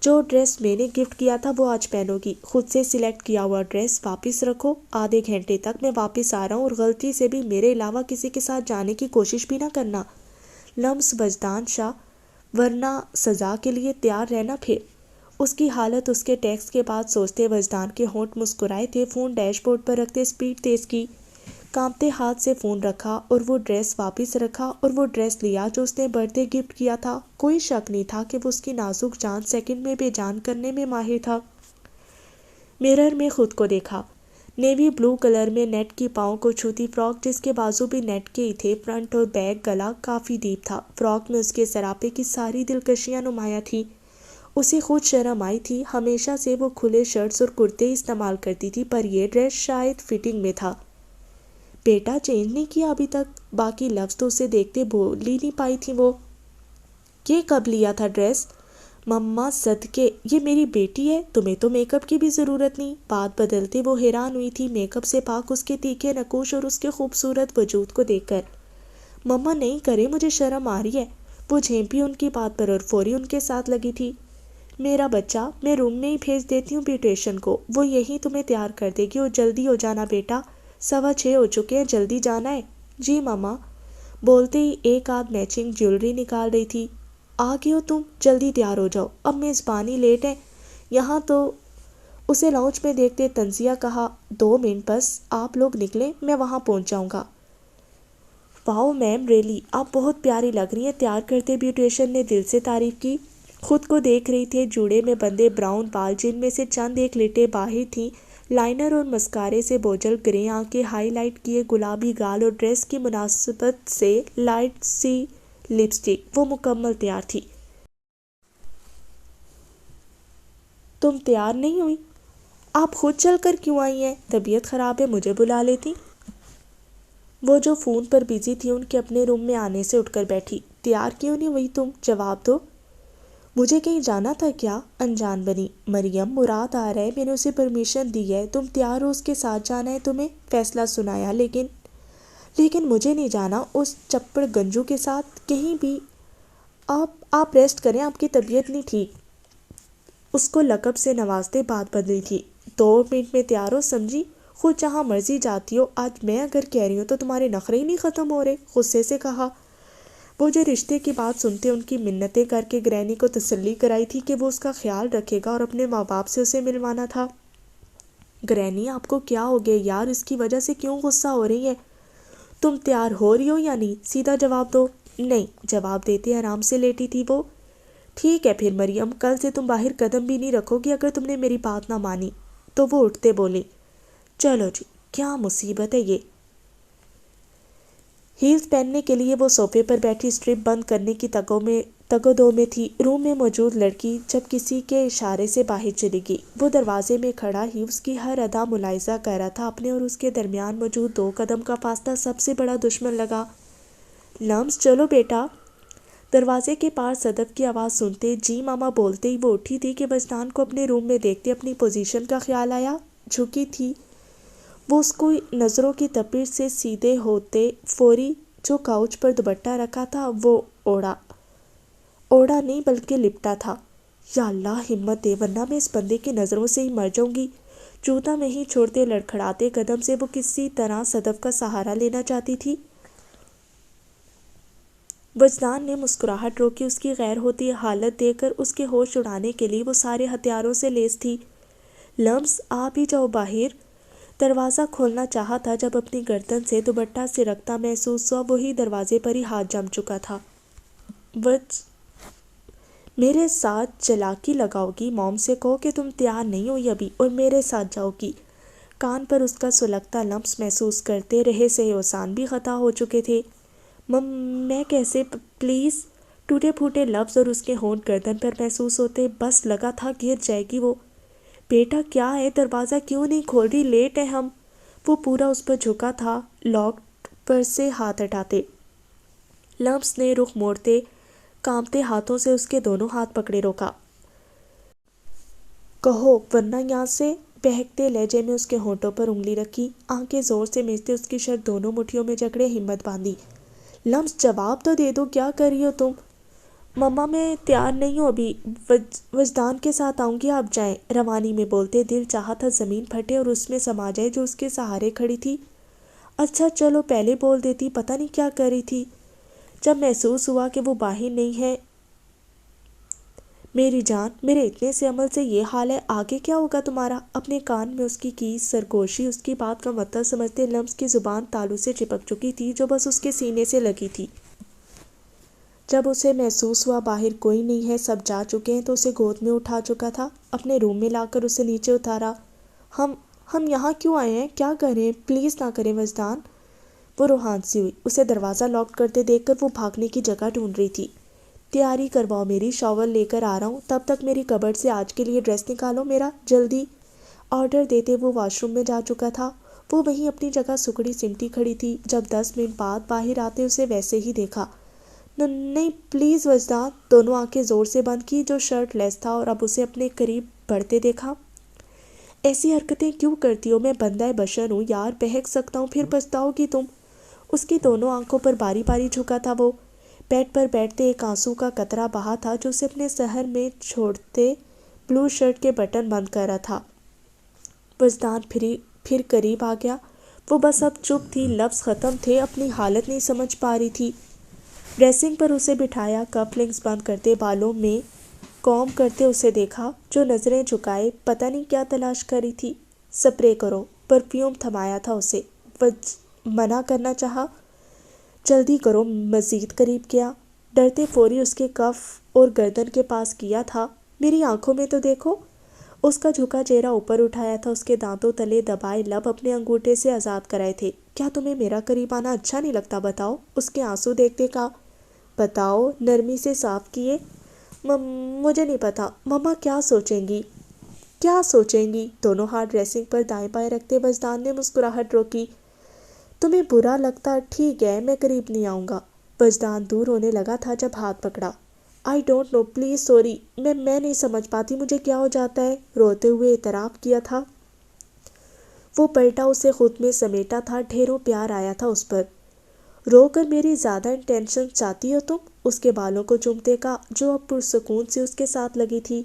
جو ڈریس میں نے گفٹ کیا تھا وہ آج پہنو گی، خود سے سلیکٹ کیا ہوا ڈریس واپس رکھو، آدھے گھنٹے تک میں واپس آ رہا ہوں اور غلطی سے بھی میرے علاوہ کسی کے ساتھ جانے کی کوشش بھی نہ کرنا۔ لمس وجدان شاہ، ورنہ سزا کے لیے تیار رہنا۔ پھر اس کی حالت اس کے ٹیکسٹ کے بعد سوچتے وجدان کے ہونٹ مسکرائے تھے۔ فون ڈیش بورڈ پر رکھتے سپیڈ تیز کی، کانپتے ہاتھ سے فون رکھا اور وہ ڈریس واپس رکھا اور وہ ڈریس لیا جو اس نے برتھ ڈے گفٹ کیا تھا۔ کوئی شک نہیں تھا کہ وہ اس کی نازک جان سیکنڈ میں بے جان کرنے میں ماہر تھا۔ مرر میں خود کو دیکھا، نیوی بلو کلر میں نیٹ کی پاؤں کو چھوتی فراک جس کے بازو بھی نیٹ کے ہی تھے، فرنٹ اور بیک گلا کافی ڈیپ تھا۔ فراک میں اس کے سراپے کی ساری دلکشیاں نمایاں تھی۔ اسے خود شرم آئی تھی، ہمیشہ سے وہ کھلے شرٹس اور کرتے استعمال کرتی تھی، پر یہ ڈریس شاید فٹنگ میں تھا۔ بیٹا چینج نہیں کیا ابھی تک؟ باقی لفظ تو اسے دیکھتے بول ہی نہیں پائی تھی وہ۔ یہ کب لیا تھا ڈریس؟ مما صدقے، یہ میری بیٹی ہے، تمہیں تو میک اپ کی بھی ضرورت نہیں۔ بات بدلتے وہ حیران ہوئی تھی میک اپ سے پاک اس کے تیکھے نقوش اور اس کے خوبصورت وجود کو دیکھ کر۔ مما نہیں کرے، مجھے شرم آ رہی ہے۔ وہ جھیمپی ان کی بات پر اور فوری ان کے ساتھ لگی تھی۔ میرا بچہ، میں روم میں ہی بھیج دیتی ہوں بیوٹیشن کو، وہ یہی تمہیں تیار کر دے گی، اور جلدی ہو جانا بیٹا، 6:15 ہو چکے ہیں، جلدی جانا ہے۔ جی ماما، بولتے ہی ایک آدھ میچنگ جیولری نکال رہی تھی۔ آ گئے ہو تم، جلدی تیار ہو جاؤ، اب میزبانی لیٹ ہے یہاں تو۔ اسے لاؤنج میں دیکھتے طنزیہ کہا، 2 منٹ بس، آپ لوگ نکلیں، میں وہاں پہنچ جاؤں گا۔ واؤ میم، ریلی آپ بہت پیاری لگ رہی ہیں، تیار کرتے بیوٹیشن نے دل سے تعریف کی۔ خود کو دیکھ رہی تھے جوڑے میں بندے براؤن بال جن میں سے چند ایک لٹیں باہر تھیں، لائنر اور مسکارے سے بوجھل گرے آنکھیں، ہائی لائٹ کیے گلابی گال اور ڈریس کی مناسبت سے لائٹ سی لپسٹک، وہ مکمل تیار تھی۔ تم تیار نہیں ہوئی؟ آپ خود چل کر کیوں آئی ہیں؟ طبیعت خراب ہے، مجھے بلا لیتی۔ وہ جو فون پر بزی تھی ان کے اپنے روم میں آنے سے اٹھ کر بیٹھی۔ تیار کیوں نہیں ہوئی تم؟ جواب دو۔ مجھے کہیں جانا تھا کیا؟ انجان بنی۔ مریم، مراد آ رہا ہے، میں نے اسے پرمیشن دی ہے، تم تیار ہو اس کے ساتھ جانا ہے تمہیں؟ فیصلہ سنایا۔ لیکن مجھے نہیں جانا اس چپڑ گنجو کے ساتھ کہیں بھی۔ آپ ریسٹ کریں، آپ کی طبیعت نہیں ٹھیک۔ اس کو لقب سے نوازتے بات بدلی تھی۔ 2 منٹ میں تیار ہو، سمجھی؟ خود جہاں مرضی جاتی ہو، آج میں اگر کہہ رہی ہوں تو تمہارے نخرے ہی نہیں ختم ہو رہے، غصے سے کہا۔ وہ جو رشتے کی بات سنتے ان کی منتیں کر کے گرینی کو تسلی کرائی تھی کہ وہ اس کا خیال رکھے گا اور اپنے ماں باپ سے اسے ملوانا تھا۔ گرینی، آپ کو کیا ہو گیا یار؟ اس کی وجہ سے کیوں غصہ ہو رہی ہے؟ تم تیار ہو رہی ہو یا نہیں؟ سیدھا جواب دو۔ نہیں، جواب دیتے آرام سے لیٹی تھی وہ۔ ٹھیک ہے پھر مریم، کل سے تم باہر قدم بھی نہیں رکھو گی اگر تم نے میری بات نہ مانی تو۔ وہ اٹھتے بولی، چلو جی، کیا مصیبت ہے یہ۔ ہیلز پہننے کے لیے وہ صوفے پر بیٹھی اسٹرپ بند کرنے کی تگودو میں تھی۔ روم میں موجود لڑکی جب کسی کے اشارے سے باہر چلی گئی۔ وہ دروازے میں کھڑا ہی اس کی ہر ادا ملاحظہ کر رہا تھا۔ اپنے اور اس کے درمیان موجود 2 قدم کا فاصلہ سب سے بڑا دشمن لگا۔ لمس، چلو بیٹا۔ دروازے کے پار صدف کی آواز سنتے جی ماما بولتے ہی وہ اٹھی تھی کہ وجدان کو اپنے روم میں دیکھتے اپنی پوزیشن کا خیال آیا۔ جھکی تھی وہ اس کو نظروں کی تپش سے سیدھے ہوتے فوری جو کاؤچ پر دوپٹہ رکھا تھا وہ اوڑا نہیں بلکہ لپٹا تھا۔ یا اللہ، ہمت دے ورنہ میں اس بندے کی نظروں سے ہی مر جاؤں گی۔ جوتا میں ہی چھوڑتے لڑکھڑاتے قدم سے وہ کسی طرح صدف کا سہارا لینا چاہتی تھی۔ وجدان نے مسکراہٹ روکی۔ اس کی غیر ہوتی حالت دیکھ کر اس کے ہوش اڑانے کے لیے وہ سارے ہتھیاروں سے لیس تھی۔ لمس، آپ ہی جاؤ باہر۔ دروازہ کھولنا چاہا تھا جب اپنی گردن سے دوپٹہ سرکتا محسوس ہوا۔ وہی دروازے پر ہی ہاتھ جم چکا تھا۔ میرے ساتھ چلاکی لگاؤ گی؟ موم سے کہو کہ تم تیار نہیں ہوئی ابھی اور میرے ساتھ جاؤ گی۔ کان پر اس کا سلگتا لمس محسوس کرتے رہے سے اوسان بھی خطا ہو چکے تھے۔ میں کیسے؟ پلیز۔ ٹوٹے پھوٹے لفظ اور اس کے ہونٹ گردن پر محسوس ہوتے، بس لگا تھا گر جائے گی وہ۔ بیٹا کیا ہے؟ دروازہ کیوں نہیں کھول رہی؟ لیٹ ہے ہم۔ وہ پورا اس پر جھکا تھا، لاک پر سے ہاتھ ہٹاتے۔ لمس نے رخ موڑتے کانپتے ہاتھوں سے اس کے دونوں ہاتھ پکڑے روکا۔ کہو ورنہ یہاں سے۔ بہکتے لہجے میں اس کے ہونٹوں پر انگلی رکھی، آنکھیں زور سے میچتے اس کی شرٹ دونوں مٹھیوں میں جکڑے ہمت باندھی۔ لمس، جواب تو دے دو، کیا کر رہی ہو تم؟ مما، میں تیار نہیں ہوں ابھی، وجدان کے ساتھ آؤں گی، آپ جائیں۔ روانی میں بولتے دل چاہا تھا زمین پھٹے اور اس میں سما جائے جو اس کے سہارے کھڑی تھی۔ اچھا چلو پہلے بول دیتی، پتہ نہیں کیا کر رہی تھی۔ جب محسوس ہوا کہ وہ باہر نہیں ہے، میری جان، میرے اتنے سے عمل سے یہ حال ہے، آگے کیا ہوگا تمہارا؟ اپنے کان میں اس کی سرگوشی اس کی بات کا مطلب سمجھتے لمس کی زبان تالو سے چپک چکی تھی جو بس اس کے سینے سے لگی تھی۔ جب اسے محسوس ہوا باہر کوئی نہیں ہے، سب جا چکے ہیں، تو اسے گود میں اٹھا چکا تھا، اپنے روم میں لا کر اسے نیچے اتارا۔ ہم یہاں کیوں آئے ہیں؟ کیا کریں؟ پلیز نہ کریں وجدان۔ وہ روحان سی ہوئی، اسے دروازہ لاک کرتے دیکھ کر وہ بھاگنے کی جگہ ڈھونڈ رہی تھی۔ تیاری کرواؤ میری، شاور لے کر آ رہا ہوں، تب تک میری کبرڈ سے آج کے لیے ڈریس نکالو میرا، جلدی۔ آرڈر دیتے وہ واش روم میں جا چکا تھا۔ وہ وہیں اپنی جگہ سکڑی سمٹی کھڑی تھی۔ جب 10 منٹ بعد باہر آتے اسے ویسے ہی دیکھا۔ نہیں پلیز وجدان، دونوں آنکھیں زور سے بند کی جو شرٹ لیس تھا اور اب اسے اپنے قریب بڑھتے دیکھا۔ ایسی حرکتیں کیوں کرتی ہو؟ میں بندہ بشر ہوں یار، بہک سکتا ہوں، پھر پچھتاؤ گی تم۔ اس کی دونوں آنکھوں پر باری باری جھکا تھا وہ۔ بیڈ پر بیٹھتے ایک آنسو کا قطرہ بہا تھا جو اسے اپنے سحر میں چھوڑتے بلو شرٹ کے بٹن بند کر رہا تھا۔ وجدان پھر قریب آ گیا۔ وہ بس اب چپ تھی، لفظ ختم تھے، اپنی حالت نہیں سمجھ پا رہی تھی۔ ڈریسنگ پر اسے بٹھایا، کپ لنکس بند کرتے بالوں میں کوم کرتے اسے دیکھا جو نظریں جھکائے پتہ نہیں کیا تلاش کر رہی تھی۔ سپرے کرو، پرفیوم تھمایا تھا اسے۔ منع کرنا چاہا، جلدی کرو، مزید قریب کیا، ڈرتے فوری اس کے کف اور گردن کے پاس کیا تھا۔ میری آنکھوں میں تو دیکھو۔ اس کا جھکا چہرہ اوپر اٹھایا تھا، اس کے دانتوں تلے دبائے لب اپنے انگوٹھے سے آزاد کرائے تھے۔ کیا تمہیں میرا قریب آنا اچھا نہیں لگتا؟ بتاؤ۔ اس کے آنسو دیکھتے کہا۔ بتاؤ، نرمی سے صاف کیے۔ مجھے نہیں پتا، مما کیا سوچیں گی؟ کیا سوچیں گی؟ دونوں ہاتھ ڈریسنگ پر دائیں بائیں رکھتے وجدان نے مسکراہٹ روکی۔ تمہیں برا لگتا؟ ٹھیک ہے، میں قریب نہیں آؤں گا۔ وجدان دور ہونے لگا تھا جب ہاتھ پکڑا۔ I don't know, please sorry, میں نہیں سمجھ پاتی مجھے کیا ہو جاتا ہے، روتے ہوئے اعتراف کیا تھا۔ وہ پلٹا، اسے خود میں سمیٹا تھا، ڈھیروں پیار آیا تھا اس پر۔ رو کر میری زیادہ انٹینشن چاہتی ہو تم؟ اس کے بالوں کو چومتے کا جو اب پرسکون سے اس کے ساتھ لگی تھی۔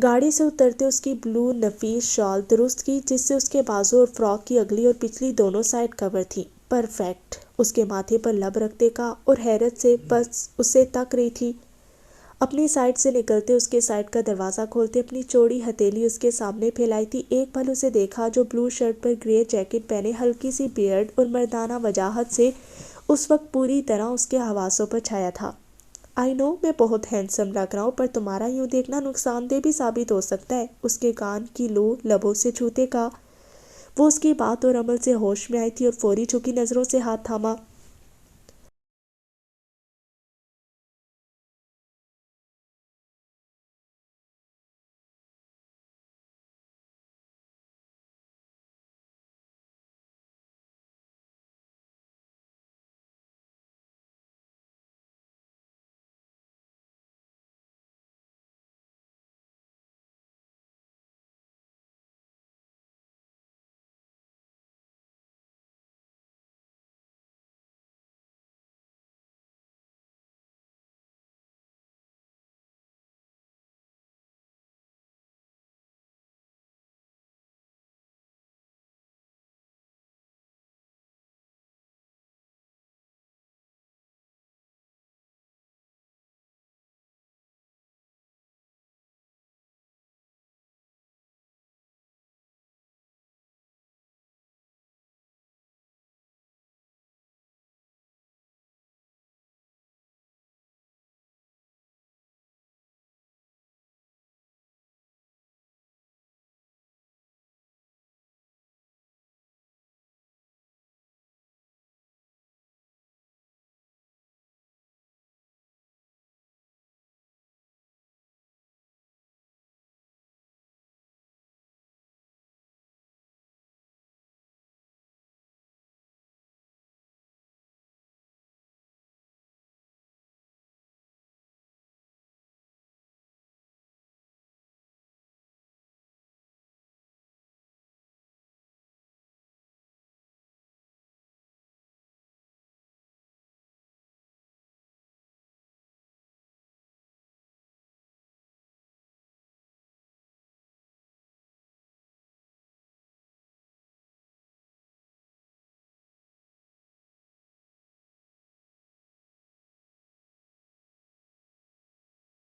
گاڑی سے اترتے اس کی بلو نفیس شال درست کی جس سے اس کے بازو اور فراک کی اگلی اور پچھلی دونوں سائڈ کور تھی۔ پرفیکٹ۔ اس کے ماتھے پر لب رکھتے کا اور حیرت سے بس اسے تک رہی تھی۔ اپنی سائڈ سے نکلتے اس کے سائڈ کا دروازہ کھولتے اپنی چوڑی ہتھیلی اس کے سامنے پھیلائی تھی۔ ایک پل اسے دیکھا جو بلو شرٹ پر گرے جیکٹ پہنے ہلکی سی بیئرڈ اور مردانہ وجاہت سے اس وقت پوری طرح اس کے حواسوں پر چھایا تھا۔ آئی نو میں بہت ہینڈسم لگ رہا ہوں، پر تمہارا یوں دیکھنا نقصان دہ بھی ثابت ہو سکتا ہے، اس کے کان کی لو لبوں سے چھوتے کا۔ وہ اس کی بات اور عمل سے ہوش میں آئی تھی اور فوری جھکی نظروں سے ہاتھ تھاما۔